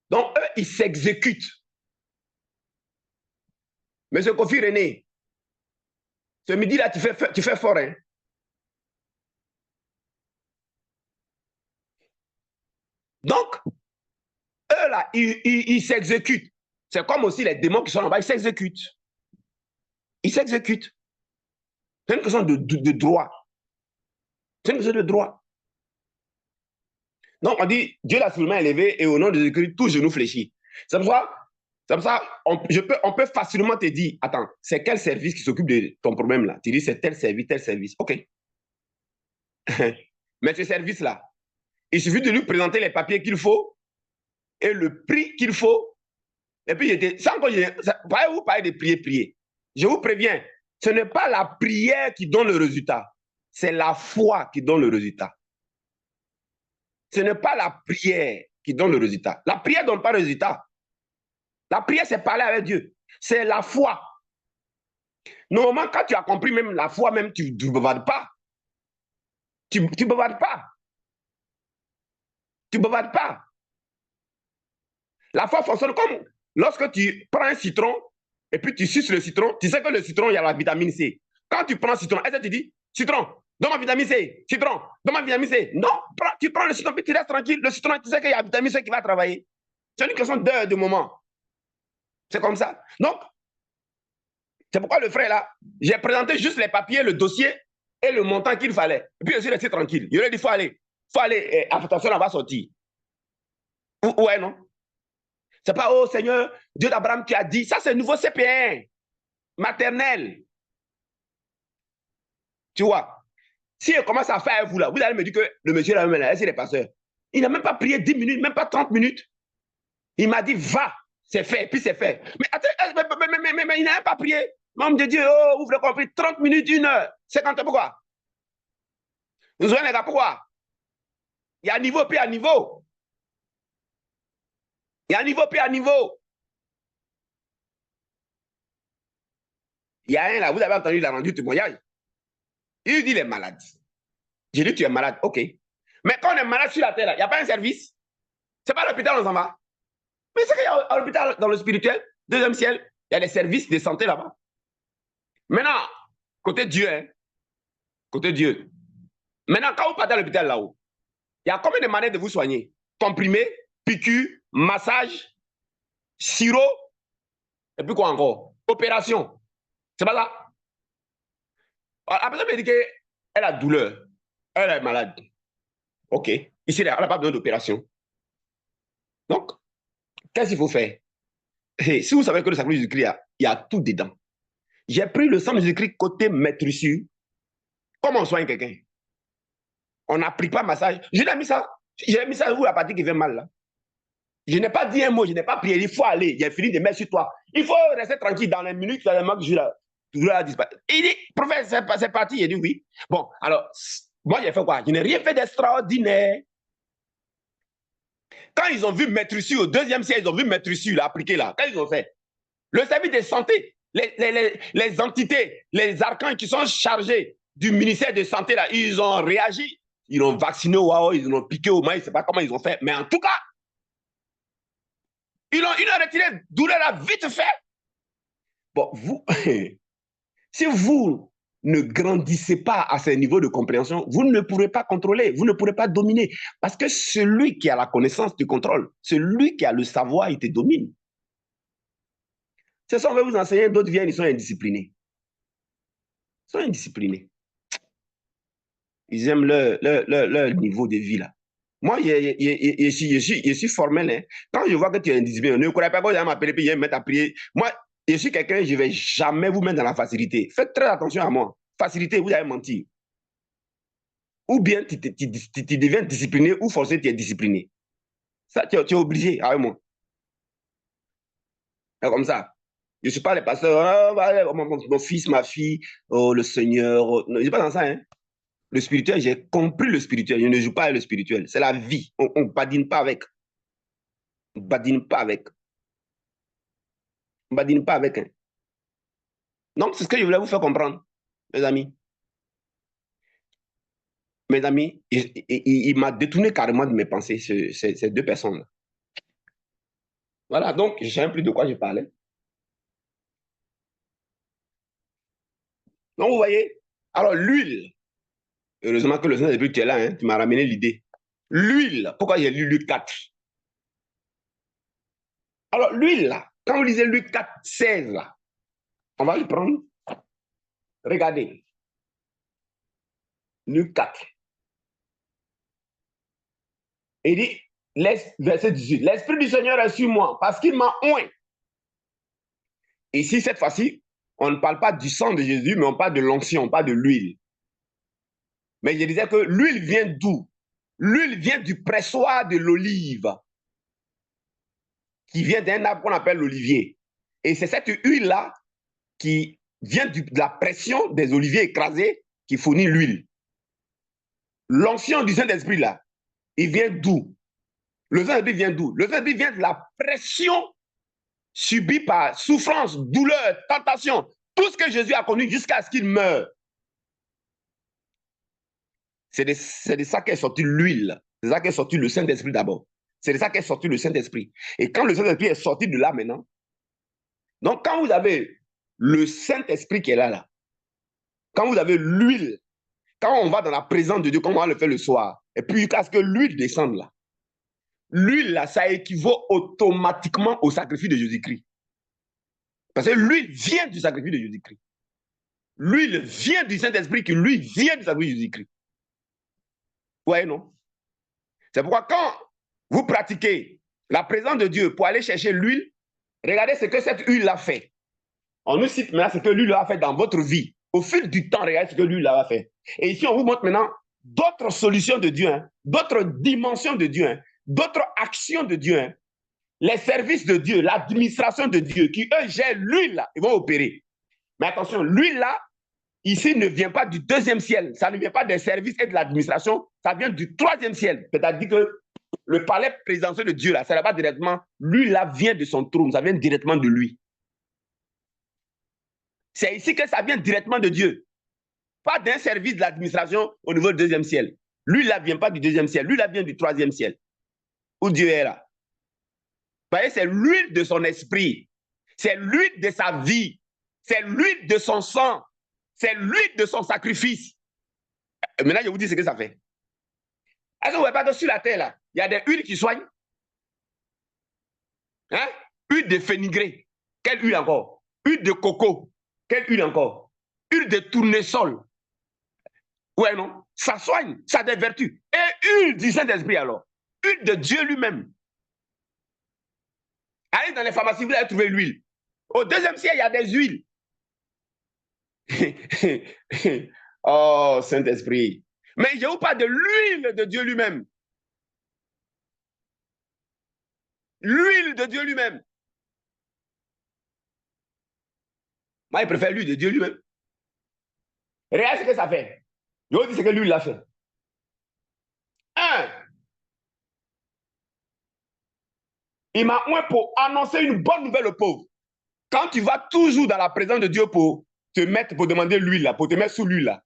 Donc, eux, ils s'exécutent. Monsieur Kofi René, ce midi-là, tu fais fort, hein? Donc, eux, là, ils s'exécutent. C'est comme aussi les démons qui sont là-bas, ils s'exécutent. Ils s'exécutent. C'est une question de droit. C'est une question de droit. Donc, on dit, Dieu l'a sûrement élevé et au nom de Jésus-Christ, tout genou fléchit. C'est pour ça, on peut facilement te dire, attends, c'est quel service qui s'occupe de ton problème là? Tu dis, c'est tel service. OK. Mais ce service-là, il suffit de lui présenter les papiers qu'il faut et le prix qu'il faut. Et puis, sans que vous parlez de prier. Je vous préviens, ce n'est pas la prière qui donne le résultat, c'est la foi qui donne le résultat. Ce n'est pas la prière qui donne le résultat. La prière ne donne pas le résultat. La prière, c'est parler avec Dieu. C'est la foi. Normalement, quand tu as compris même la foi, même tu ne bavardes pas. Tu ne bavardes pas. Tu ne bavardes pas. La foi fonctionne comme lorsque tu prends un citron et puis tu suces le citron, tu sais que le citron, il y a la vitamine C. Quand tu prends le citron, est-ce que tu dis, citron, donne ma vitamine C, citron, donne ma vitamine C. Non, tu prends le citron et tu restes tranquille. Le citron, tu sais qu'il y a la vitamine C qui va travailler. C'est une question d'heure, de moment. C'est comme ça. Donc, c'est pourquoi le frère là, j'ai présenté juste les papiers, le dossier et le montant qu'il fallait. Et puis je suis resté tranquille. Il aurait dit, il faut aller, attention, on va sortir. Ouais, non? C'est pas, oh Seigneur, Dieu d'Abraham qui a dit, ça c'est nouveau CP1, maternel. Tu vois, si il commence à faire vous là, vous allez me dire que le monsieur là, est-ce qu'il est pasteur? Il n'a même pas prié 10 minutes, même pas 30 minutes. Il m'a dit, va, c'est fait, puis c'est fait. Mais attends, mais il n'a pas prié. L'homme de Dieu, oh, vous l'avez compris, 30 minutes, 1 heure, 50 pourquoi? Vous voyez les gars, pourquoi? Il y a niveau, puis à niveau. Il y a niveau, puis à niveau. Il y a un là, vous avez entendu, il a rendu témoignage. Il dit, il est malade. J'ai dit, tu es malade, ok. Mais quand on est malade sur la terre, il n'y a pas un service. Ce n'est pas à l'hôpital, on s'en va. Mais c'est qu'il y a à l'hôpital, dans le spirituel, deuxième ciel, il y a des services de santé là-bas. Maintenant, côté Dieu, hein, côté Dieu. Maintenant, quand vous partez à l'hôpital là-haut, il y a combien de manières de vous soigner? Comprimé, piqûre, massage, sirop, et puis quoi encore? Opération. C'est pas ça? La personne me dit qu'elle a douleur, elle est malade. Ok. Ici, elle n'a pas besoin d'opération. Donc, qu'est-ce qu'il faut faire? Et si vous savez que le sacrement de Jésus-Christ, il y a tout dedans. J'ai pris le sang de Jésus-Christ côté maîtrisure. Comment on soigne quelqu'un? On n'applique pas massage. J'ai mis ça à vous, la partie qui fait mal là. Je n'ai pas dit un mot, je n'ai pas prié. Il faut aller. J'ai fini de mettre sur toi. Il faut rester tranquille dans les minutes que je là. Il dit, prophète, c'est parti. Il dit oui. Bon, alors, moi, j'ai fait quoi? Je n'ai rien fait d'extraordinaire. Quand ils ont vu maîtrisure au deuxième siècle, ils ont vu maîtrisure là, appliqué là. Qu'est-ce qu'ils ont fait? Le service de santé, les entités, les archanges qui sont chargés du ministère de santé là, ils ont réagi. Ils ont vacciné au Wao, ils ont piqué au maïs, je ne sais pas comment ils ont fait. Mais en tout cas, ils ont retiré douleur là vite fait. Bon, vous, si vous ne grandissez pas à ce niveau de compréhension, vous ne pourrez pas contrôler, vous ne pourrez pas dominer. Parce que celui qui a la connaissance te contrôle, celui qui a le savoir, il te domine. C'est ça, on va vous enseigner, d'autres viennent, ils sont indisciplinés. Ils sont indisciplinés. Ils aiment leur niveau de vie là. Moi, je suis formel. Hein. Quand je vois que tu es indiscipliné, ne croyez pas que vous allez m'appeler et me mettre à prier. Moi, je suis quelqu'un, je ne vais jamais vous mettre dans la facilité. Faites très attention à moi. Facilité, vous allez mentir. Ou bien tu deviens discipliné, ou forcé, tu es discipliné. Ça, tu es obligé avec moi. C'est comme ça. Je ne suis pas le pasteur, oh, mon fils, ma fille, oh, le Seigneur. Oh. Non, je ne suis pas dans ça. Hein. Le spirituel, j'ai compris le spirituel. Je ne joue pas avec le spirituel. C'est la vie. On ne badine pas avec. On ne badine pas avec. On ne badine pas avec. Hein. Donc, c'est ce que je voulais vous faire comprendre, mes amis. Mes amis, il m'a détourné carrément de mes pensées, ces deux personnes-là. Voilà, donc, je ne savais plus de quoi je parlais. Donc, vous voyez, alors l'huile, heureusement que le Saint-Esprit, tu es là, hein, tu m'as ramené l'idée. L'huile, pourquoi j'ai lu Luc 4? Alors, l'huile, là, quand vous lisez Luc 4, 16, là, on va le prendre. Regardez. Luc 4. Il dit, verset 18, l'Esprit du Seigneur est sur moi parce qu'il m'a oint. Ici, cette fois-ci, on ne parle pas du sang de Jésus, mais on parle de l'onction, on parle de l'huile. Mais je disais que l'huile vient d'où? L'huile vient du pressoir de l'olive, qui vient d'un arbre qu'on appelle l'olivier. Et c'est cette huile-là qui vient de la pression des oliviers écrasés qui fournit l'huile. L'onction du Saint-Esprit, là, il vient d'où? Le Saint-Esprit vient d'où? Le Saint-Esprit vient de la pression subie par souffrance, douleur, tentation, tout ce que Jésus a connu jusqu'à ce qu'il meure. C'est de ça qu'est sorti l'huile. C'est de ça qu'est sorti le Saint-Esprit d'abord. C'est de ça qu'est sorti le Saint-Esprit. Et quand le Saint-Esprit est sorti de là maintenant, donc quand vous avez le Saint-Esprit qui est là, quand vous avez l'huile, quand on va dans la présence de Dieu, comme on va le faire le soir, et puis jusqu'à ce que l'huile descende là, l'huile là, ça équivaut automatiquement au sacrifice de Jésus-Christ. Parce que l'huile vient du sacrifice de Jésus-Christ. L'huile vient du Saint-Esprit qui, lui, vient du sacrifice de Jésus-Christ. Vous voyez, non? C'est pourquoi quand vous pratiquez la présence de Dieu pour aller chercher l'huile, regardez ce que cette huile a fait. On nous cite maintenant ce que l'huile a fait dans votre vie. Au fil du temps, regardez ce que l'huile a fait. Et ici, on vous montre maintenant d'autres solutions de Dieu, hein, d'autres dimensions de Dieu, hein, d'autres actions de Dieu, hein, les services de Dieu, l'administration de Dieu, qui eux gèrent l'huile là, ils vont opérer. Mais attention, l'huile là, ici ne vient pas du deuxième ciel, ça ne vient pas des services et de l'administration, ça vient du troisième ciel. C'est-à-dire que le palais présidentiel de Dieu là, ça n'est pas directement, l'huile là vient de son trône, ça vient directement de lui. C'est ici que ça vient directement de Dieu. Pas d'un service de l'administration au niveau du deuxième ciel. Lui, là, vient pas du deuxième ciel. Lui, là, vient du troisième ciel. Où Dieu est là. Vous voyez, c'est l'huile de son esprit. C'est l'huile de sa vie. C'est l'huile de son sang. C'est l'huile de son sacrifice. Et maintenant, je vous dis ce que ça fait. Est-ce que vous ne voyez pas que sur la terre, là, il y a des huiles qui soignent? Hein? Huile de fenugrec. Quelle huile encore? Huile de coco. Quelle huile encore? Huile de tournesol. Ouais, non? Ça soigne, ça a des vertus. Et huile du Saint-Esprit alors. Huile de Dieu lui-même. Allez dans les pharmacies, vous allez trouver l'huile. Au deuxième siècle, il y a des huiles. Oh, Saint-Esprit. Mais je vous parle de l'huile de Dieu lui-même. L'huile de Dieu lui-même. Moi, je préfère l'huile de Dieu lui-même. Regarde ce que ça fait. Je vous dis ce que l'huile a fait. Un, il m'a oint pour annoncer une bonne nouvelle aux pauvres. Quand tu vas toujours dans la présence de Dieu pour te mettre, pour demander l'huile là, pour te mettre sous l'huile là,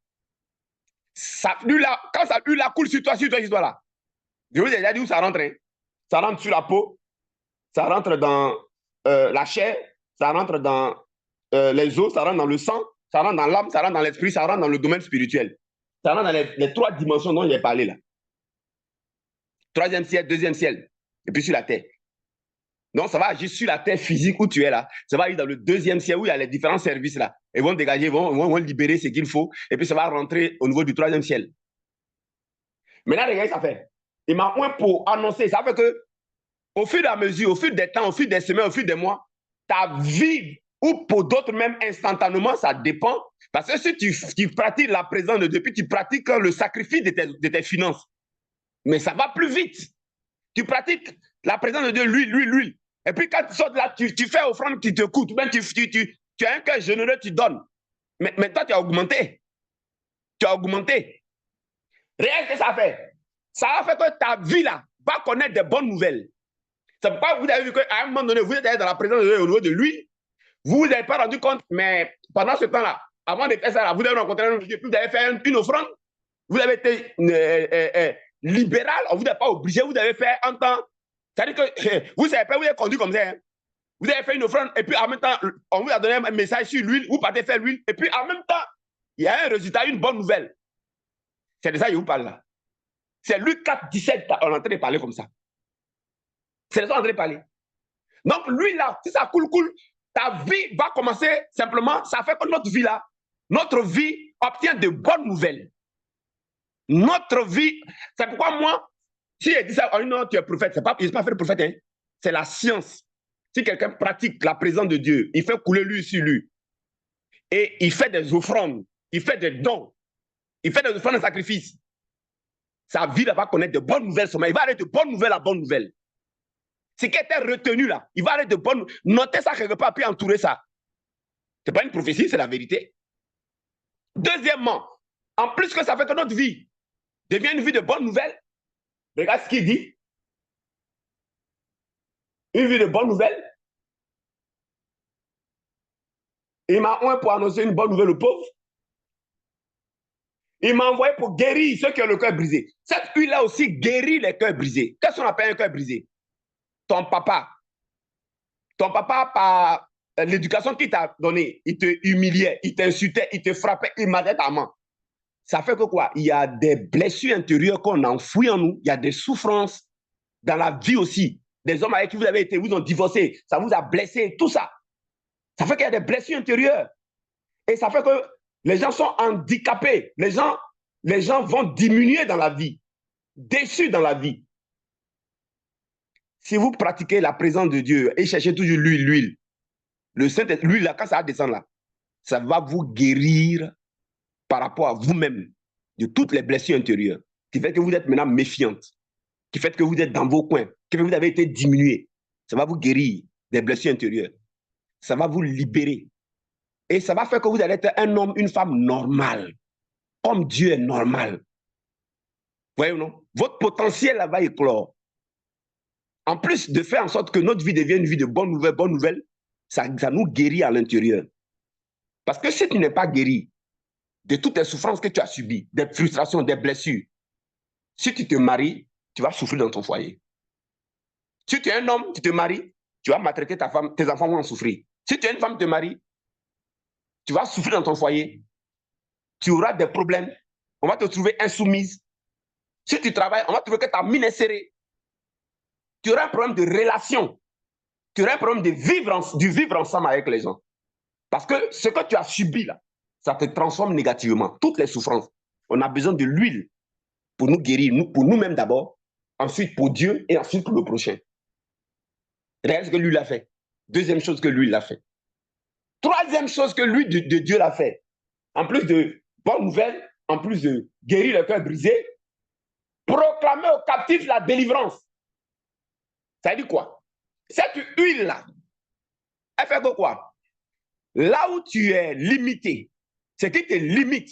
quand ça l'huile là coule sur toi là, je vous ai déjà dit où ça rentre. Hein? Ça rentre sur la peau, ça rentre dans la chair, ça rentre dans les os, ça rentre dans le sang, ça rentre dans l'âme, ça rentre dans l'esprit, ça rentre dans le domaine spirituel. Ça rentre dans les trois dimensions dont j'ai parlé là. Troisième ciel, deuxième ciel, et puis sur la terre. Donc, ça va agir sur la terre physique où tu es là. Ça va aller dans le deuxième ciel où il y a les différents services là. Ils vont dégager, ils vont libérer ce qu'il faut. Et puis, ça va rentrer au niveau du troisième ciel. Maintenant, regardez, ça fait. Il m'a oint pour annoncer. Ça fait que, au fur et à mesure, au fil des temps, au fil des semaines, au fil des mois, ta vie, ou pour d'autres même instantanément, ça dépend. Parce que si tu pratiques la présence de Dieu, puis tu pratiques le sacrifice de tes finances, mais ça va plus vite. Tu pratiques la présence de Dieu, l'huile. Et puis quand tu sors de là, tu fais offrande qui te coûte. Même tu as un cœur généreux, tu donnes. Mais toi, tu as augmenté. Tu as augmenté. Rien que ça fait. Ça a fait que ta vie là va connaître des bonnes nouvelles. C'est pourquoi vous avez vu qu'à un moment donné, vous êtes dans la présence de Dieu au niveau de lui. Vous n'avez pas rendu compte, mais pendant ce temps-là, avant de faire ça, là, vous avez rencontré un Dieu, vous avez fait une offrande. Vous avez été libéral, vous n'êtes pas obligé, vous avez fait un temps. C'est-à-dire que vous n'avez pas, vous avez conduit comme ça. Hein. Vous avez fait une offrande, et puis en même temps, on vous a donné un message sur l'huile, vous partez faire l'huile, et puis en même temps, il y a un résultat, une bonne nouvelle. C'est de ça que je vous parle là. C'est Luc 4, 17, on est en train de parler comme ça. C'est de ça qu'on est en train de parler. Donc, lui là, si ça coule, ta vie va commencer simplement, ça fait que notre vie là, notre vie obtient de bonnes nouvelles. Notre vie, c'est pourquoi moi, si je dis ça, oh non, tu es prophète, c'est pas, il ne pas fait le prophète, hein. C'est la science. Si quelqu'un pratique la présence de Dieu, il fait couler lui sur lui, et il fait des offrandes, il fait des dons, il fait des offrandes de sacrifice, sa vie là, va connaître de bonnes nouvelles, il va aller de bonnes nouvelles à bonnes nouvelles. Ce qui était retenu là, il va aller de bonnes nouvelles. Notez ça quelque part, puis entourer ça. Ce n'est pas une prophétie, c'est la vérité. Deuxièmement, en plus que ça fait que notre vie devient une vie de bonnes nouvelles, regarde ce qu'il dit. Une vie de bonnes nouvelles. Il m'a envoyé pour annoncer une bonne nouvelle aux pauvres. Il m'a envoyé pour guérir ceux qui ont le cœur brisé. Cette huile-là aussi guérit les cœurs brisés. Qu'est-ce qu'on appelle un cœur brisé? Ton papa, par l'éducation qu'il t'a donnée, il te humiliait, il t'insultait, il te frappait, il matait ta main. Ça fait que quoi? Il y a des blessures intérieures qu'on enfouit en nous. Il y a des souffrances dans la vie aussi. Des hommes avec qui vous avez été, vous ont divorcé, ça vous a blessé, tout ça. Ça fait qu'il y a des blessures intérieures. Et ça fait que les gens sont handicapés. Les gens vont diminuer dans la vie, déçus dans la vie. Si vous pratiquez la présence de Dieu et cherchez toujours l'huile, l'huile, là, quand ça va descendre là, ça va vous guérir par rapport à vous-même de toutes les blessures intérieures, qui fait que vous êtes maintenant méfiante, qui fait que vous êtes dans vos coins, qui fait que vous avez été diminué. Ça va vous guérir des blessures intérieures. Ça va vous libérer. Et ça va faire que vous allez être un homme, une femme normale. Comme Dieu est normal. Voyez ou non? Votre potentiel là, va éclore. En plus de faire en sorte que notre vie devienne une vie de bonnes nouvelles, ça nous guérit à l'intérieur. Parce que si tu n'es pas guéri de toutes les souffrances que tu as subies, des frustrations, des blessures, si tu te maries, tu vas souffrir dans ton foyer. Si tu es un homme, tu te maries, tu vas maltraiter ta femme, tes enfants vont en souffrir. Si tu es une femme, tu te maries, tu vas souffrir dans ton foyer. Tu auras des problèmes. On va te trouver insoumise. Si tu travailles, on va trouver que ta mine est serrée. Tu auras un problème de relation. Tu auras un problème de vivre ensemble avec les gens. Parce que ce que tu as subi là, ça te transforme négativement. Toutes les souffrances. On a besoin de l'huile pour nous guérir, pour nous-mêmes d'abord, ensuite pour Dieu et ensuite pour le prochain. Regarde ce que l'huile a fait. Deuxième chose que l'huile a fait. Troisième chose que l'huile de Dieu l'a fait. En plus de bonnes nouvelles, en plus de guérir le cœur brisé, proclamer aux captifs la délivrance. Ça dit quoi? Cette huile-là, elle fait quoi? Là où tu es limité, ce qui te limite,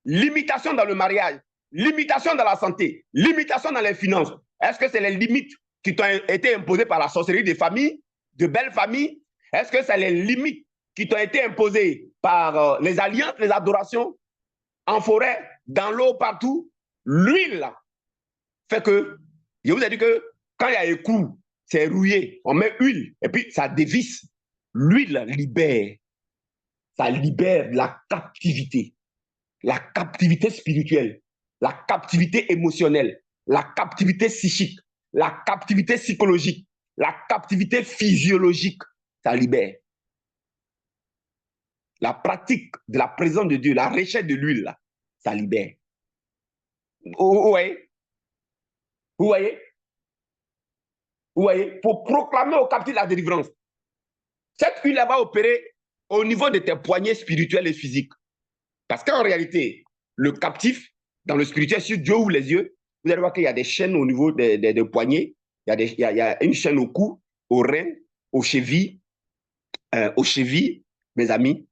limitation dans le mariage, limitation dans la santé, limitation dans les finances, est-ce que c'est les limites qui t'ont été imposées par la sorcellerie des familles, de belles familles? Est-ce que c'est les limites qui t'ont été imposées par les alliances, les adorations, en forêt, dans l'eau, partout? L'huile fait que, je vous ai dit que quand il y a un coup, c'est rouillé, on met huile et puis ça dévisse. L'huile libère, ça libère la captivité spirituelle, la captivité émotionnelle, la captivité psychique, la captivité psychologique, la captivité physiologique, ça libère. La pratique de la présence de Dieu, la recherche de l'huile, ça libère. Vous voyez? Vous voyez? Vous voyez? Pour proclamer aux captifs la délivrance. Cette huile va opérer au niveau de tes poignets spirituels et physiques. Parce qu'en réalité, le captif, dans le spirituel, sur Dieu ouvre les yeux, vous allez voir qu'il y a des chaînes au niveau des poignets, il y a une chaîne au cou, aux reins, aux chevilles, mes amis.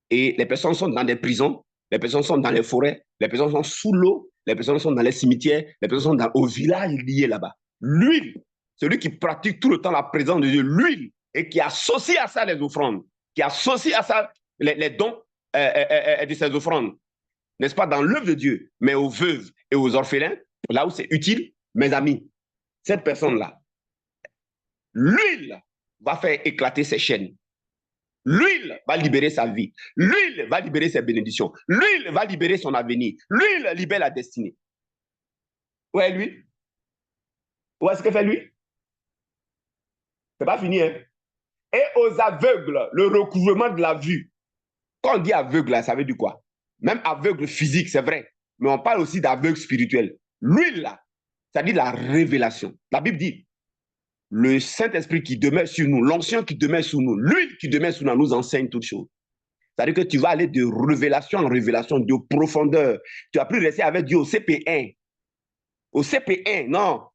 Et les personnes sont dans des prisons, les personnes sont dans les forêts, les personnes sont sous l'eau, les personnes sont dans les cimetières, les personnes sont au village lié là-bas. L'huile, celui qui pratique tout le temps la présence de Dieu, l'huile, et qui associe à ça les offrandes, qui associe à ça les dons de ces offrandes, n'est-ce pas, dans l'œuvre de Dieu, mais aux veuves et aux orphelins, là où c'est utile, mes amis, cette personne-là, l'huile va faire éclater ses chaînes. L'huile va libérer sa vie. L'huile va libérer ses bénédictions. L'huile va libérer son avenir. L'huile libère la destinée. Où est lui? Où est-ce que fait lui? C'est pas fini, hein? Et aux aveugles, le recouvrement de la vue. Quand on dit aveugle, ça veut dire quoi? Même aveugle physique, c'est vrai. Mais on parle aussi d'aveugle spirituel. L'huile, là, ça dit la révélation. La Bible dit, le Saint-Esprit qui demeure sur nous, l'onction qui demeure sur nous, l'huile qui demeure sur nous enseigne toutes choses. C'est-à-dire que tu vas aller de révélation en révélation, de profondeur. Tu vas plus rester avec Dieu au CP1. Au CP1, non.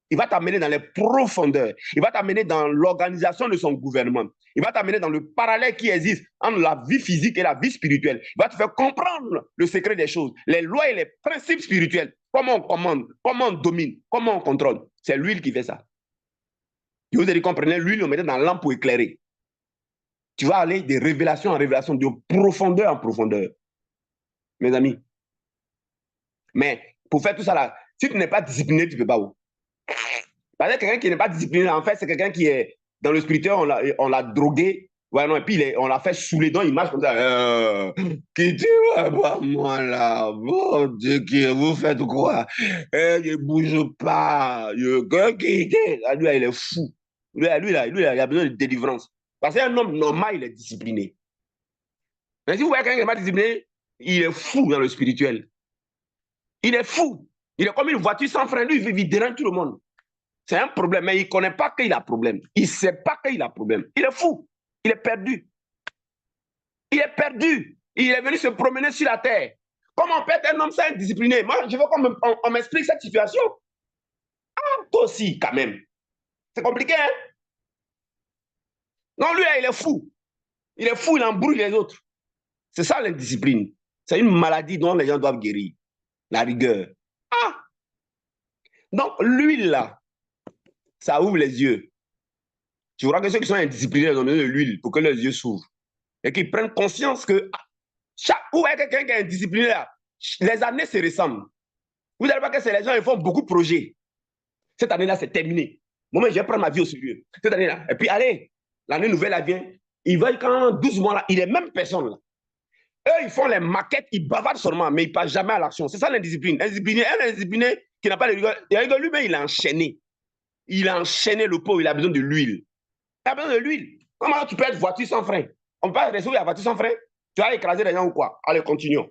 Il va t'amener dans les profondeurs. Il va t'amener dans l'organisation de son gouvernement. Il va t'amener dans le parallèle qui existe entre la vie physique et la vie spirituelle. Il va te faire comprendre le secret des choses, les lois et les principes spirituels. Comment on commande, comment on domine, comment on contrôle. C'est l'huile qui fait ça. Je vous ai dit qu'on prenait l'huile, on mettait dans la lampe pour éclairer. Tu vas aller de révélation en révélation, de profondeur en profondeur. Mes amis. Mais pour faire tout ça là, si tu n'es pas discipliné, tu ne peux pas où. Parce que quelqu'un qui n'est pas discipliné, en fait, c'est quelqu'un qui est dans le spirituel, on l'a drogué, ouais, non, et puis on l'a fait sous les dents, il marche comme ça. Qui tu vois, moi là, bon Dieu, vous faites quoi? Je ne bouge pas. Lui, il est fou. Lui, il a besoin de délivrance. Parce qu'un homme normal, il est discipliné. Mais si vous voyez quelqu'un qui n'est pas discipliné, il est fou dans le spirituel. Il est fou. Il est comme une voiture sans frein. Lui, il dérange tout le monde. C'est un problème, mais il ne connaît pas qu'il a problème. Il ne sait pas qu'il a problème. Il est fou. Il est perdu. Il est perdu. Il est venu se promener sur la terre. Comment on peut être un homme sans être discipliné? Moi, je veux qu'on m'explique cette situation. Ah, toi aussi, quand même. C'est compliqué, hein? Non, lui, il est fou. Il est fou, il embrouille les autres. C'est ça l'indiscipline. C'est une maladie dont les gens doivent guérir. La rigueur. Ah! Donc, l'huile, là, ça ouvre les yeux. Tu vois que ceux qui sont indisciplinés, ils ont besoin de l'huile pour que leurs yeux s'ouvrent. Et qu'ils prennent conscience que où est quelqu'un qui est indiscipliné là? Les années se ressemblent. Vous n'allez pas que c'est les gens qui font beaucoup de projets. Cette année-là, c'est terminé. Moi, je vais prendre ma vie au sérieux. Cette année-là. Et puis, allez, l'année nouvelle, elle vient. Ils veulent quand 12 mois là, il est même personne là. Eux, ils font les maquettes, ils bavardent seulement, mais ils ne passent jamais à l'action. C'est ça l'indiscipline. Un indiscipliné qui n'a pas de rigueur, lui-même, il a enchaîné. Il a enchaîné le pot, il a besoin de l'huile. Il a besoin de l'huile. Comment tu peux être voiture sans frein? On peut rester la voiture sans frein? Tu vas écraser les gens ou quoi? Allez, continuons.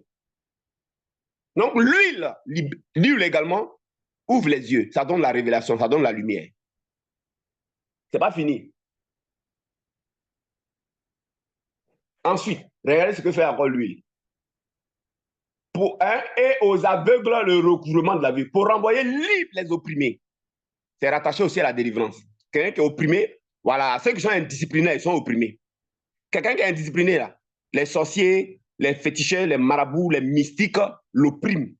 Donc, l'huile également, ouvre les yeux. Ça donne la révélation, ça donne la lumière. C'est pas fini. Ensuite, regardez ce que fait encore l'huile. Pour un et aux aveugles le recouvrement de la vie, pour renvoyer libre les opprimés. C'est rattaché aussi à la délivrance. Quelqu'un qui est opprimé, voilà, ceux qui sont indisciplinés, ils sont opprimés. Quelqu'un qui est indiscipliné, là, les sorciers, les féticheurs, les marabouts, les mystiques l'oppriment.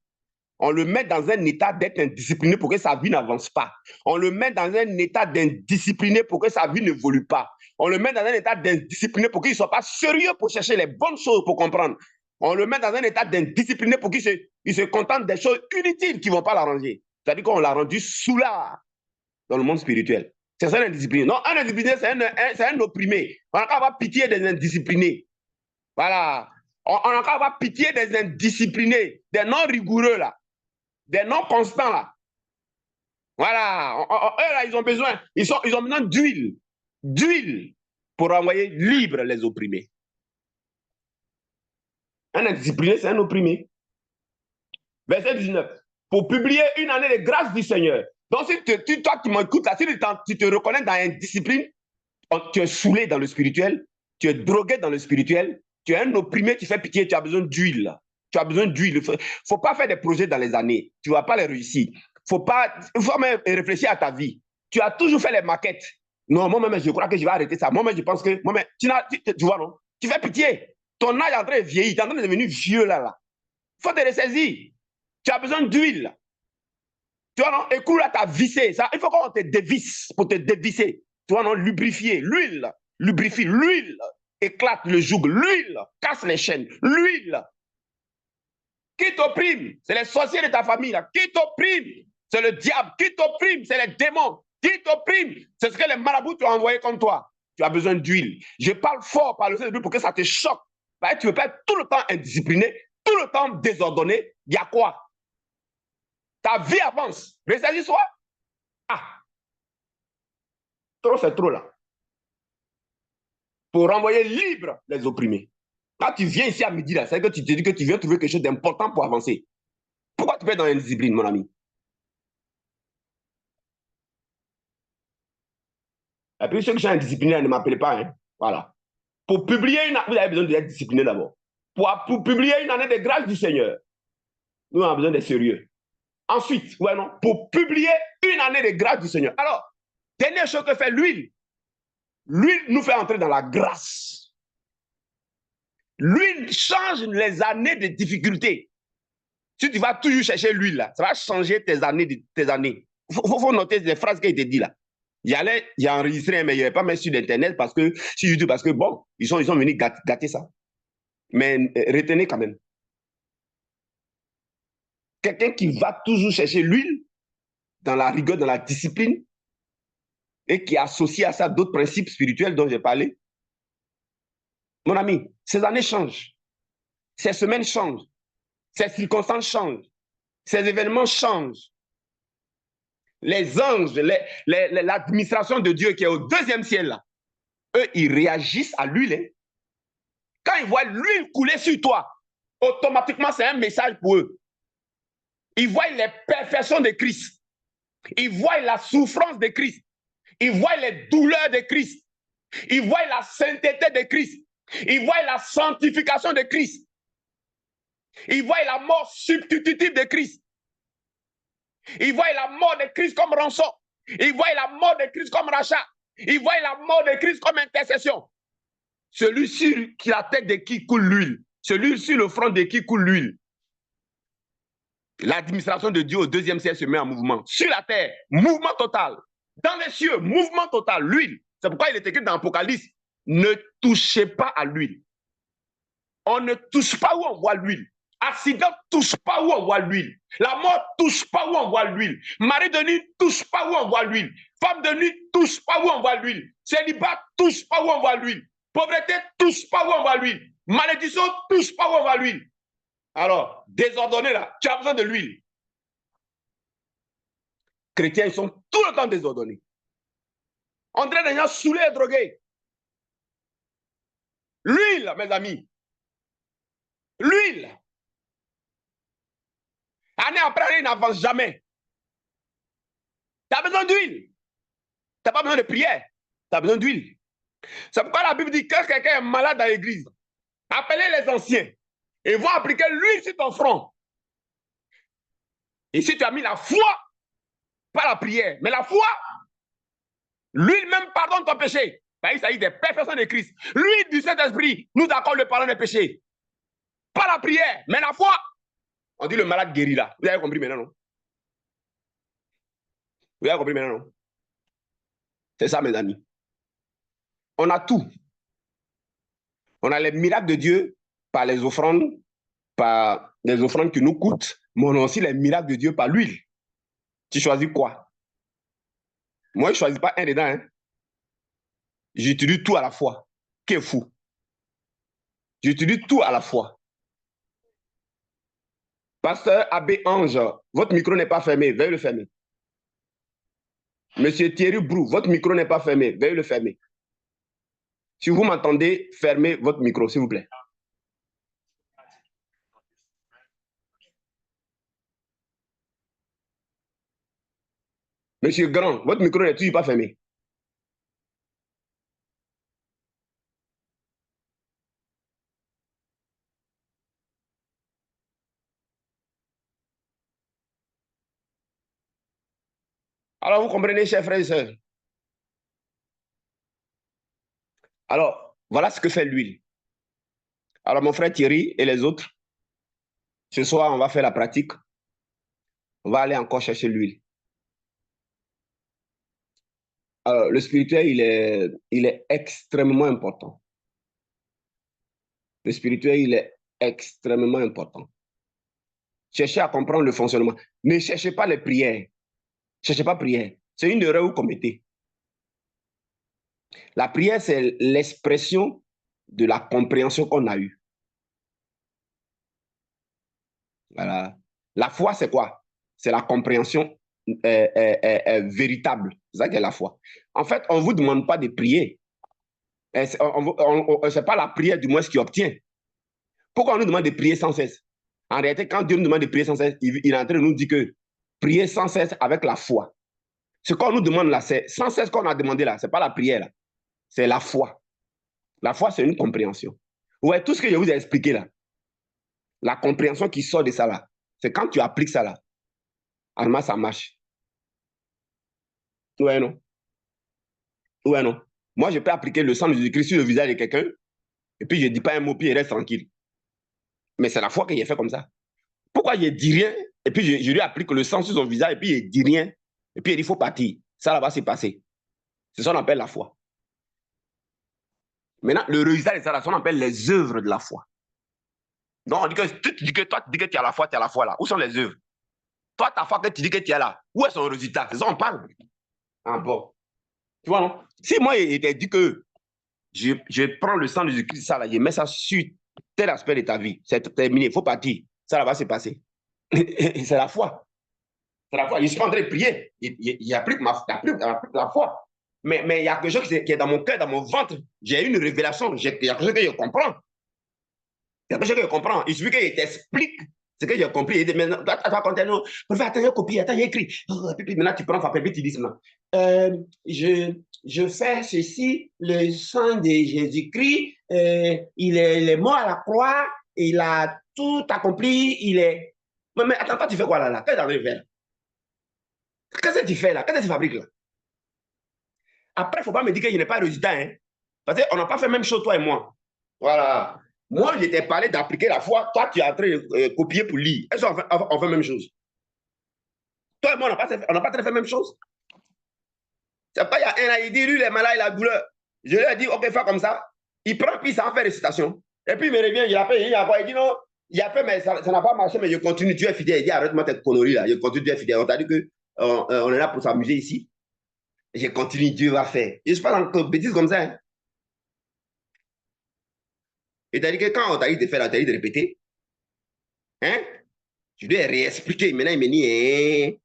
On le met dans un état d'être indiscipliné pour que sa vie n'avance pas. On le met dans un état d'indiscipliné pour que sa vie n'évolue pas. On le met dans un état d'indiscipliné pour qu'il ne soit pas sérieux pour chercher les bonnes choses pour comprendre. On le met dans un état d'indiscipliné pour qu'il se contente des choses inutiles qui ne vont pas l'arranger. C'est-à-dire qu'on l'a rendu soulard dans le monde spirituel. C'est ça l'indiscipliné. Non, un indiscipliné, c'est un opprimé. On n'a qu'à avoir pitié des indisciplinés. Voilà. On n'a qu'à avoir pitié des indisciplinés, des non-rigoureux, là. Des non-constants, là. Voilà. Eux, là, ils ont besoin. Ils ont besoin d'huile. D'huile pour envoyer libre les opprimés. Un indiscipliné, c'est un opprimé. Verset 19. Pour publier une année de grâce du Seigneur. Donc, si toi qui m'écoutes là, si tu te reconnais dans l'indiscipline, tu es saoulé dans le spirituel, tu es drogué dans le spirituel, tu es un opprimé, tu fais pitié, tu as besoin d'huile. Tu as besoin d'huile. Il ne faut pas faire des projets dans les années. Tu ne vas pas les réussir. Il faut même réfléchir à ta vie. Tu as toujours fait les maquettes. Non, moi-même, je crois que je vais arrêter ça. Moi-même, je pense que... tu vois, non? Tu fais pitié. Ton âge est en train de vieillir. Tu es en train de devenir vieux, là. Il faut te ressaisir. Tu as besoin d'huile. Tu vois, non? Écoute, là, tu as vissé. Ça, il faut qu'on te dévisse pour te dévisser. Tu vois, non? Lubrifier. L'huile. Lubrifie. L'huile. Éclate le joug. L'huile. Casse les chaînes. L'huile. Qui t'opprime? C'est les sorciers de ta famille, là. Qui t'opprime? C'est le diable. Qui t'opprime? C'est les démons. Qui t'opprime? C'est ce que les marabouts t'ont envoyé comme toi. Tu as besoin d'huile. Je parle fort par le Saint-Esprit pour que ça te choque. Bah, tu ne veux pas être tout le temps indiscipliné, tout le temps désordonné. Il y a quoi? Ta vie avance. Ressaisis-toi. Ah. Trop, c'est trop, là. Pour renvoyer libre les opprimés. Quand tu viens ici à midi, là, c'est que tu te dis que tu viens trouver quelque chose d'important pour avancer. Pourquoi tu peux être dans l'indiscipline, mon ami? Et puis, ceux qui sont indisciplinés, ne m'appellent pas. Hein. Voilà. Pour publier une année, vous avez besoin d'être discipliné d'abord. Pour publier une année de grâce du Seigneur, nous avons besoin d'être sérieux. Ensuite, ouais, non, pour publier une année de grâce du Seigneur. Alors, dernière chose que fait l'huile. L'huile nous fait entrer dans la grâce. L'huile change les années de difficulté. Si tu vas toujours chercher l'huile, là, ça va changer tes années. Il faut noter les phrases qui ont été dites là. J'ai enregistré, mais il n'y avait pas mis sur Internet parce que, sur YouTube, parce que bon, ils sont venus gâter ça. Mais retenez quand même. Quelqu'un qui va toujours chercher l'huile dans la rigueur, dans la discipline, et qui associe à ça d'autres principes spirituels dont j'ai parlé. Mon ami, ces années changent. Ces semaines changent. Ces circonstances changent. Ces événements changent. Les anges, l'administration de Dieu qui est au deuxième ciel, là, eux, ils réagissent à l'huile. Hein. Quand ils voient l'huile couler sur toi, automatiquement, c'est un message pour eux. Ils voient les perfections de Christ. Ils voient la souffrance de Christ. Ils voient les douleurs de Christ. Ils voient la sainteté de Christ. Ils voient la sanctification de Christ. Ils voient la mort substitutive de Christ. Ils voient la mort de Christ comme rançon. Ils voient la mort de Christ comme rachat. Il voit la mort de Christ comme intercession. Celui sur la tête de qui coule l'huile. Celui sur le front de qui coule l'huile. L'administration de Dieu au deuxième siècle se met en mouvement. Sur la terre, mouvement total. Dans les cieux, mouvement total. L'huile. C'est pourquoi il est écrit dans l'Apocalypse, ne touchez pas à l'huile. On ne touche pas où on voit l'huile. Accident touche pas où on voit l'huile. La mort touche pas où on voit l'huile. Mari de nuit touche pas où on voit l'huile. Femme de nuit touche pas où on voit l'huile. Célibat touche pas où on voit l'huile. Pauvreté touche pas où on voit l'huile. Malédiction touche pas où on voit l'huile. Alors, désordonné là, tu as besoin de l'huile. Chrétiens, ils sont tout le temps désordonnés. On dirait des gens saoulés et drogués. L'huile, mes amis. L'huile. Année après année, il n'avance jamais. Tu as besoin d'huile. Tu n'as pas besoin de prière. Tu as besoin d'huile. C'est pourquoi la Bible dit que quelqu'un est malade dans l'église, appelez les anciens et vont appliquer l'huile sur ton front. Et si tu as mis la foi, pas la prière, mais la foi, l'huile même pardonne ton péché. Ben, il s'agit des perfections de Christ. L'huile du Saint-Esprit nous accorde le pardon des péchés. Pas la prière, mais la foi. On dit le malade guéri là. Vous avez compris maintenant, non? Vous avez compris maintenant, non? C'est ça, mes amis. On a tout. On a les miracles de Dieu par les offrandes, par les offrandes qui nous coûtent, mais on a aussi les miracles de Dieu par l'huile. Tu choisis quoi? Moi, je ne choisis pas un dedans. Hein. J'utilise tout à la fois. Qui est fou? J'utilise tout à la fois. Pasteur Abbé Ange, votre micro n'est pas fermé. Veuillez le fermer. Monsieur Thierry Brou, votre micro n'est pas fermé. Veuillez le fermer. Si vous m'entendez, fermez votre micro, s'il vous plaît. Monsieur Grand, votre micro n'est toujours pas fermé. Alors, vous comprenez, chers frères et sœurs? Alors, voilà ce que fait l'huile. Alors, mon frère Thierry et les autres, ce soir, on va faire la pratique. On va aller encore chercher l'huile. Alors, le spirituel, il est extrêmement important. Le spirituel, il est extrêmement important. Cherchez à comprendre le fonctionnement. Ne cherchez pas les prières. Cherchez pas prière. C'est une erreur que vous commettez. La prière, c'est l'expression de la compréhension qu'on a eue. Voilà. La foi, c'est quoi? C'est la compréhension véritable. C'est ça qu'est la foi. En fait, on ne vous demande pas de prier. Ce n'est pas la prière du moins ce qui obtient. Pourquoi on nous demande de prier sans cesse? En réalité, quand Dieu nous demande de prier sans cesse, il est en train de nous dire que prier sans cesse avec la foi. Ce qu'on nous demande là, c'est sans cesse qu'on a demandé là, ce n'est pas la prière là, c'est la foi. La foi, c'est une compréhension. Ouais, tout ce que je vous ai expliqué là, la compréhension qui sort de ça là, c'est quand tu appliques ça là, alors ça marche. Ouais, non? Ouais, non? Moi, je peux appliquer le sang de Jésus-Christ sur le visage de quelqu'un, et puis je ne dis pas un mot, puis il reste tranquille. Mais c'est la foi que j'ai fait comme ça. Pourquoi je ne dis rien, et puis je lui applique le sang sur son visage, et puis il ne dit rien, et puis il dit, il faut partir. Ça là-bas, c'est passé. C'est ça qu'on appelle la foi. Maintenant, le résultat de ça, là, on appelle les œuvres de la foi. Donc, on dit que, tu dis que toi, tu dis que tu as la foi là. Où sont les œuvres? Toi, ta foi que tu dis que tu as là, où est son résultat? C'est ça qu'on parle. Ah bon. Tu vois, non? Si moi, il était dit que je prends le sang de Jésus-Christ, ça là, je mets ça sur tel aspect de ta vie, c'est terminé, il faut partir. Ça là va se passer. C'est la foi. C'est la foi. Je suis pas en train de prier. Il applique la foi. Mais il y a quelque chose qui est dans mon cœur, dans mon ventre. J'ai une révélation. Il y a quelque chose que je comprends. Il y a quelque chose que je comprends. Il suffit qu'il t'explique ce que j'ai compris. Il dit, maintenant, toi, tu vas compter, non, attends, j'ai copié, attends, j'ai écrit. Puis maintenant, tu prends ta papier, tu dis maintenant. Je fais ceci, le sang de Jésus-Christ, il est mort à la croix, il a tout accompli, il est... Mais attends, toi, tu fais quoi là? Qu'est-ce que tu fais là? Qu'est-ce que tu fabriques là? Après, il ne faut pas me dire que je n'ai pas de résultat. Hein? Parce qu'on n'a pas fait la même chose, toi et moi. Voilà. Moi, je t'ai parlé d'appliquer la foi. Toi, tu es en train de copier pour lire. Est-ce qu'on fait la même chose? Toi et moi, on n'a pas fait la même chose. C'est pas, il y a un là, il dit, lui, il est malade, il a douleur. Je lui ai dit, OK, fais comme ça. Il prend, puis ça en fait récitation. Et puis, il me revient, il appelle, il dit, non, il a fait, mais ça n'a pas marché, mais je continue, Dieu est fidèle. Il dit, arrête-moi tes conneries là, je continue, Dieu est fidèle. On t'a dit qu'on est là pour s'amuser ici. Je continue, Dieu va faire. Et je parle en bêtises comme ça. Hein. Et t'as dit que quand on t'a dit de faire, on t'a dit de répéter. Hein? Je lui ai réexpliqué. Maintenant, il me dit, hein?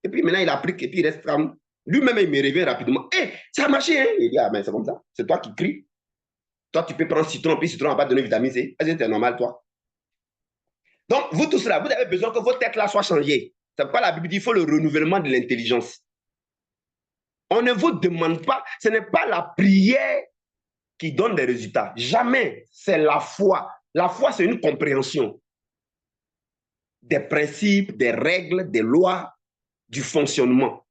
Et puis maintenant, il applique, et puis il reste calme. Lui-même, il me revient rapidement. Hé, ça a marché, hein? Il dit, ah, mais c'est comme ça. C'est toi qui cries. Toi, tu peux prendre citron, puis citron n'a pas donné vitamine C. Est-ce que c'est normal, toi? Donc, vous tous là, vous avez besoin que votre tête là soit changée. C'est pourquoi la Bible dit qu'il faut le renouvellement de l'intelligence. On ne vous demande pas, ce n'est pas la prière qui donne des résultats. Jamais. C'est la foi. La foi, c'est une compréhension des principes, des règles, des lois, du fonctionnement.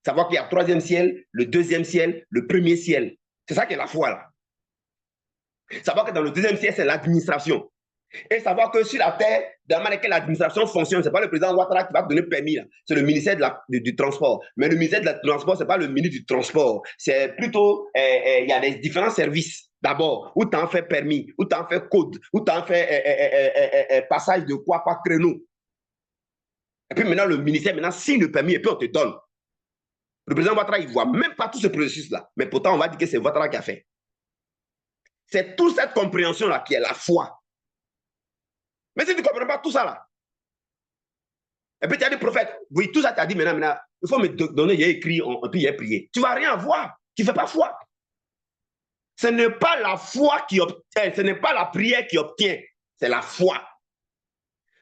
Savoir qu'il y a le troisième ciel, le deuxième ciel, le premier ciel. C'est ça qui est la foi là. Savoir que dans le deuxième ciel, c'est l'administration. Et savoir que sur la terre, dans la manière que l'administration fonctionne, ce n'est pas le président Ouattara qui va donner permis, c'est le ministère du transport. Mais le ministère du transport, ce n'est pas le ministre du transport. C'est plutôt, il y a des différents services. D'abord, où tu en fais permis, où tu en fais code, où tu en fais passage de quoi créneau. Et puis maintenant, le ministère maintenant signe le permis et puis on te donne. Le président Ouattara, il ne voit même pas tout ce processus-là. Mais pourtant, on va dire que c'est Ouattara qui a fait. C'est toute cette compréhension-là qui est la foi. Mais si tu ne comprends pas tout ça là, et puis tu as dit prophète, oui, tout ça tu as dit maintenant, il faut me donner, j'ai écrit, et puis j'ai prié. Tu ne vas rien voir, tu ne fais pas foi. Ce n'est pas la foi qui obtient, ce n'est pas la prière qui obtient, c'est la foi.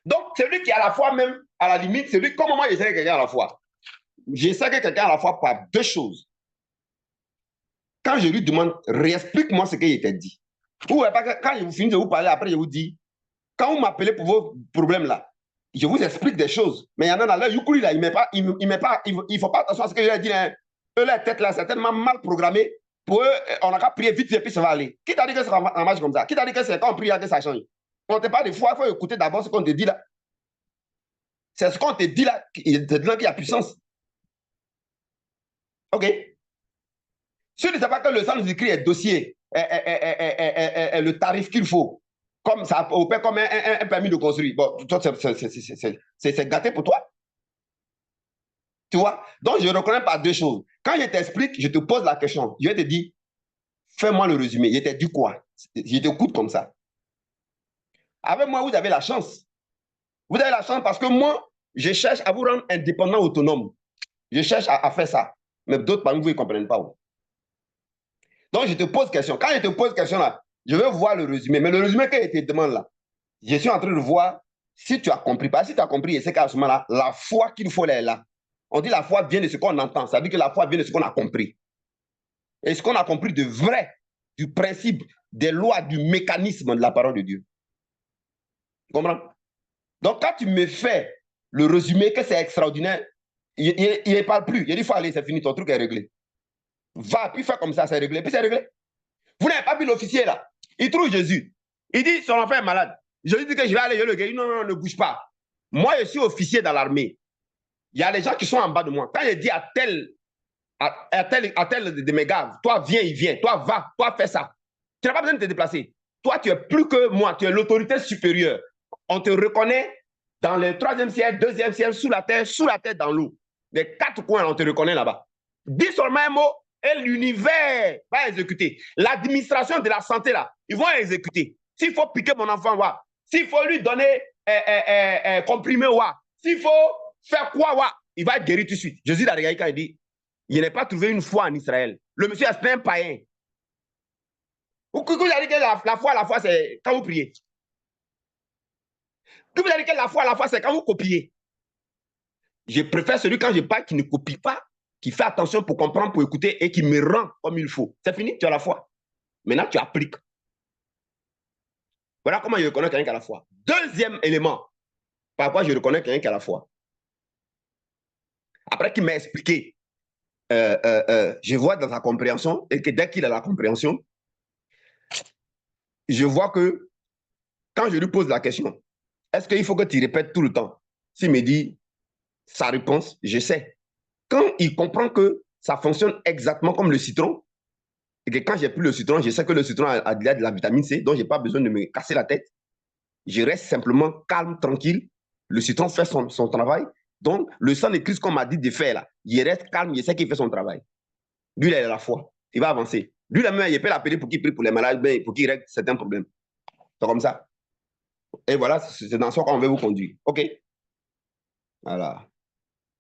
Donc, celui qui a la foi même, à la limite, celui, comment moi je sais que quelqu'un a la foi? Je sais que quelqu'un a la foi par deux choses. Quand je lui demande, réexplique-moi ce qu'il t'a dit. Ou quand je vous finis de vous parler, après je vous dis, quand vous m'appelez pour vos problèmes là, je vous explique des choses. Mais il y en a dans le Yukuri là, il ne faut pas attention à ce que je lui ai dit. Hein. Eux, la tête là, c'est tellement mal programmé. Pour eux, on n'a qu'à prier vite et puis ça va aller. Qui t'a dit que ça marche comme ça? Qui t'a dit que c'est quand on prie là que ça change? On ne te parle des fois, il faut écouter d'abord ce qu'on te dit là. C'est ce qu'on te dit là, c'est là qu'il y a puissance. OK? Si tu ne sais pas que le sang nous écrit est dossier, le tarif qu'il faut, comme ça, comme un permis de construire. Bon, c'est gâté pour toi. Tu vois? Donc, je reconnais par deux choses. Quand je t'explique, je te pose la question. Je vais te dire, fais-moi le résumé. Je t'ai dit quoi? Je t'écoute comme ça. Avec moi, vous avez la chance. Vous avez la chance parce que moi, je cherche à vous rendre indépendant, autonome. Je cherche à faire ça. Mais d'autres parmi vous, ils ne comprennent pas. Donc, je te pose question. Quand je te pose question là, je veux voir le résumé. Mais le résumé que je te demande là, je suis en train de voir si tu as compris. Parce que si tu as compris, c'est qu'à ce moment-là, la foi qu'il faut elle est là. On dit la foi vient de ce qu'on entend. Ça veut dire que la foi vient de ce qu'on a compris. Et ce qu'on a compris de vrai, du principe, des lois, du mécanisme de la parole de Dieu. Tu comprends? Donc, quand tu me fais le résumé que c'est extraordinaire, il ne parle plus. Il dit, il faut aller, c'est fini, ton truc est réglé. Va, puis fais comme ça, c'est réglé. Puis c'est réglé. Vous n'avez pas vu l'officier là. Il trouve Jésus. Il dit, son enfant est malade. Je lui dis que je vais aller, je le gars. Non, non, ne bouge pas. Moi, je suis officier dans l'armée. Il y a des gens qui sont en bas de moi. Quand je dis à tel de mes gars, toi viens, il vient. Toi va, toi fais ça. Tu n'as pas besoin de te déplacer. Toi, tu es plus que moi. Tu es l'autorité supérieure. On te reconnaît dans le troisième ciel, deuxième ciel, sous la terre dans l'eau. Les quatre coins, on te reconnaît là-bas. Dis seulement un mot et l'univers va exécuter. L'administration de la santé, là, ils vont exécuter. S'il faut piquer mon enfant, ouais. S'il faut lui donner comprimé, ouais. S'il faut faire quoi, ouais. Il va être guéri tout de suite. Jésus l'a regardé quand il dit, il n'a pas trouvé une foi en Israël. Le monsieur est un païen. Vous avez dit que la foi, c'est quand vous priez. Vous avez dit que la foi, c'est quand vous copiez. Je préfère celui quand je parle qui ne copie pas, qui fait attention pour comprendre, pour écouter et qui me rend comme il faut. C'est fini, tu as la foi. Maintenant, tu appliques. Voilà comment je reconnais quelqu'un qui a la foi. Deuxième élément, par quoi je reconnais quelqu'un qui a la foi. Après qu'il m'a expliqué je vois dans sa compréhension et que dès qu'il a la compréhension, je vois que quand je lui pose la question, est-ce qu'il faut que tu répètes tout le temps? S'il me dit sa réponse, je sais. Quand il comprend que ça fonctionne exactement comme le citron, et que quand j'ai pris le citron, je sais que le citron a déjà de la vitamine C, donc je n'ai pas besoin de me casser la tête. Je reste simplement calme, tranquille. Le citron fait son travail. Donc, le sang de Christ qu'on m'a dit de faire, là, il reste calme, je sais qu'il fait son travail. Lui, il a la foi. Il va avancer. Lui, la main, il peut l'appeler pour qu'il prie pour les malades, pour qu'il règle certains problèmes. C'est comme ça. Et voilà, c'est dans ça qu'on veut vous conduire. OK? Voilà.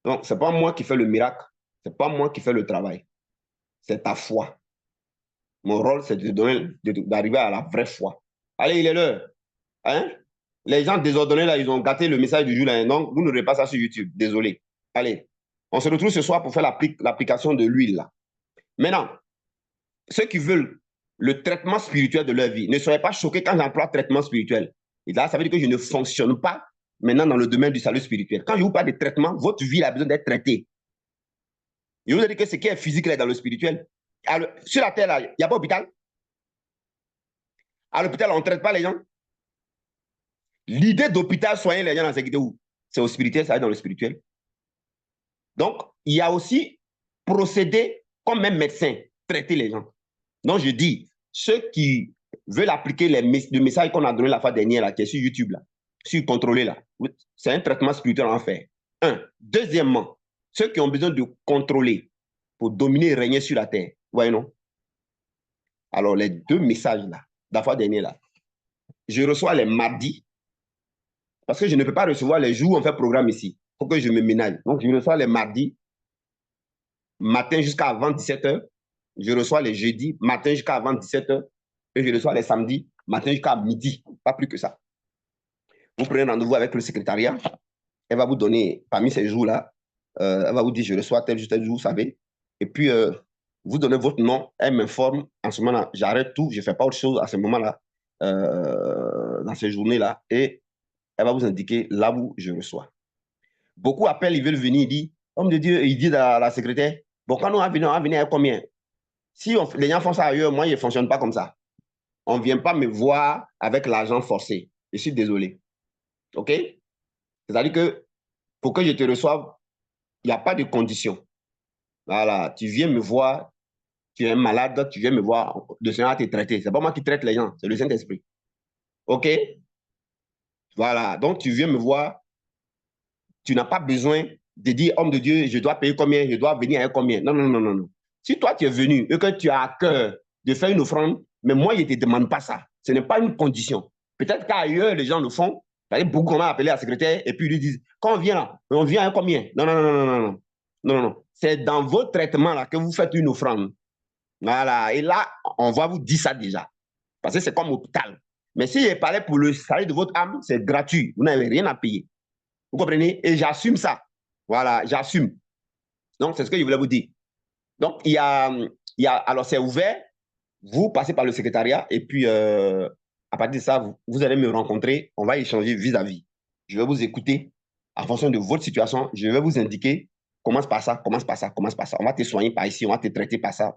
Donc, ce n'est pas moi qui fais le miracle. Ce n'est pas moi qui fais le travail. C'est ta foi. Mon rôle, c'est d'arriver à la vraie foi. Allez, il est l'heure. Hein? Les gens désordonnés, là, ils ont gâté le message du jour. Là, donc, vous n'aurez pas ça sur YouTube. Désolé. Allez, on se retrouve ce soir pour faire l'application de l'huile. Là. Maintenant, ceux qui veulent le traitement spirituel de leur vie, ne soyez pas choqués quand j'emploie traitement spirituel. Et là, ça veut dire que je ne fonctionne pas maintenant dans le domaine du salut spirituel. Quand je vous parle de traitement, votre vie a besoin d'être traitée. Je vous ai dit que ce qui est physique là, dans le spirituel. Alors, sur la terre, là, il n'y a pas d'hôpital. À l'hôpital, on ne traite pas les gens. L'idée d'hôpital soigner les gens dans c'est où? C'est au spirituel, ça va dans le spirituel. Donc, il y a aussi procéder comme un médecin, traiter les gens. Donc, je dis, ceux qui veulent appliquer le message qu'on a donné la fois dernière, là, qui est sur YouTube, là, sur contrôler, là, c'est un traitement spirituel en fait. Un. Deuxièmement, ceux qui ont besoin de contrôler pour dominer et régner sur la terre. Voyez, non? Alors, les deux messages, là, la fois dernière, là, je reçois les mardis, parce que je ne peux pas recevoir les jours où on fait programme ici. Il faut que je me ménage. Donc, je reçois les mardis, matin jusqu'à avant 17h. Je reçois les jeudis, matin jusqu'à avant 17h. Et je reçois les samedis, matin jusqu'à midi. Pas plus que ça. Vous prenez rendez-vous avec le secrétariat. Elle va vous donner, parmi ces jours-là, elle va vous dire, je reçois tel jour, vous savez. Et puis, vous donnez votre nom, elle m'informe. En ce moment-là, j'arrête tout, je ne fais pas autre chose à ce moment-là, dans ces journées-là. Et elle va vous indiquer là où je reçois. Beaucoup appellent, ils veulent venir, ils disent, homme de Dieu, il dit à la secrétaire, bon, quand on va venir à combien? Si les gens font ça ailleurs, moi, je ne fonctionne pas comme ça. On ne vient pas me voir avec l'argent forcé. Je suis désolé. OK? C'est-à-dire que pour que je te reçoive, il n'y a pas de condition. Voilà, tu viens me voir, tu es un malade, tu viens me voir, le Seigneur va te traiter. Ce n'est pas moi qui traite les gens, c'est le Saint-Esprit. OK? Voilà, donc tu viens me voir, tu n'as pas besoin de dire, homme de Dieu, je dois payer combien, je dois venir avec combien. Non, non, non, non, non. Si toi, tu es venu et que tu as à cœur de faire une offrande, mais moi, je ne te demande pas ça. Ce n'est pas une condition. Peut-être qu'ailleurs, les gens le font. Beaucoup vont appeler la secrétaire et puis ils lui disent, quand on vient là, on vient avec combien? Non, non, non, non, non, non. Non, non, non. C'est dans vos traitements là que vous faites une offrande. Voilà. Et là, on va vous dire ça déjà. Parce que c'est comme hôpital. Mais si je parlais pour le salut de votre âme, c'est gratuit. Vous n'avez rien à payer. Vous comprenez? Et j'assume ça. Voilà, j'assume. Donc, c'est ce que je voulais vous dire. Donc, alors c'est ouvert. Vous passez par le secrétariat et puis, à partir de ça, vous allez me rencontrer. On va échanger vis-à-vis. Je vais vous écouter en fonction de votre situation. Je vais vous indiquer commence par ça, commence par ça, commence par ça. On va te soigner par ici, on va te traiter par ça.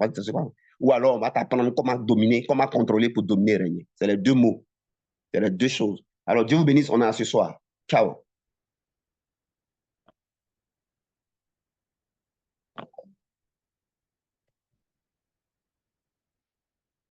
Ou alors, on va t'apprendre comment dominer, comment contrôler pour dominer et régner. C'est les deux mots. C'est les deux choses. Alors, Dieu vous bénisse. On est à ce soir. Ciao.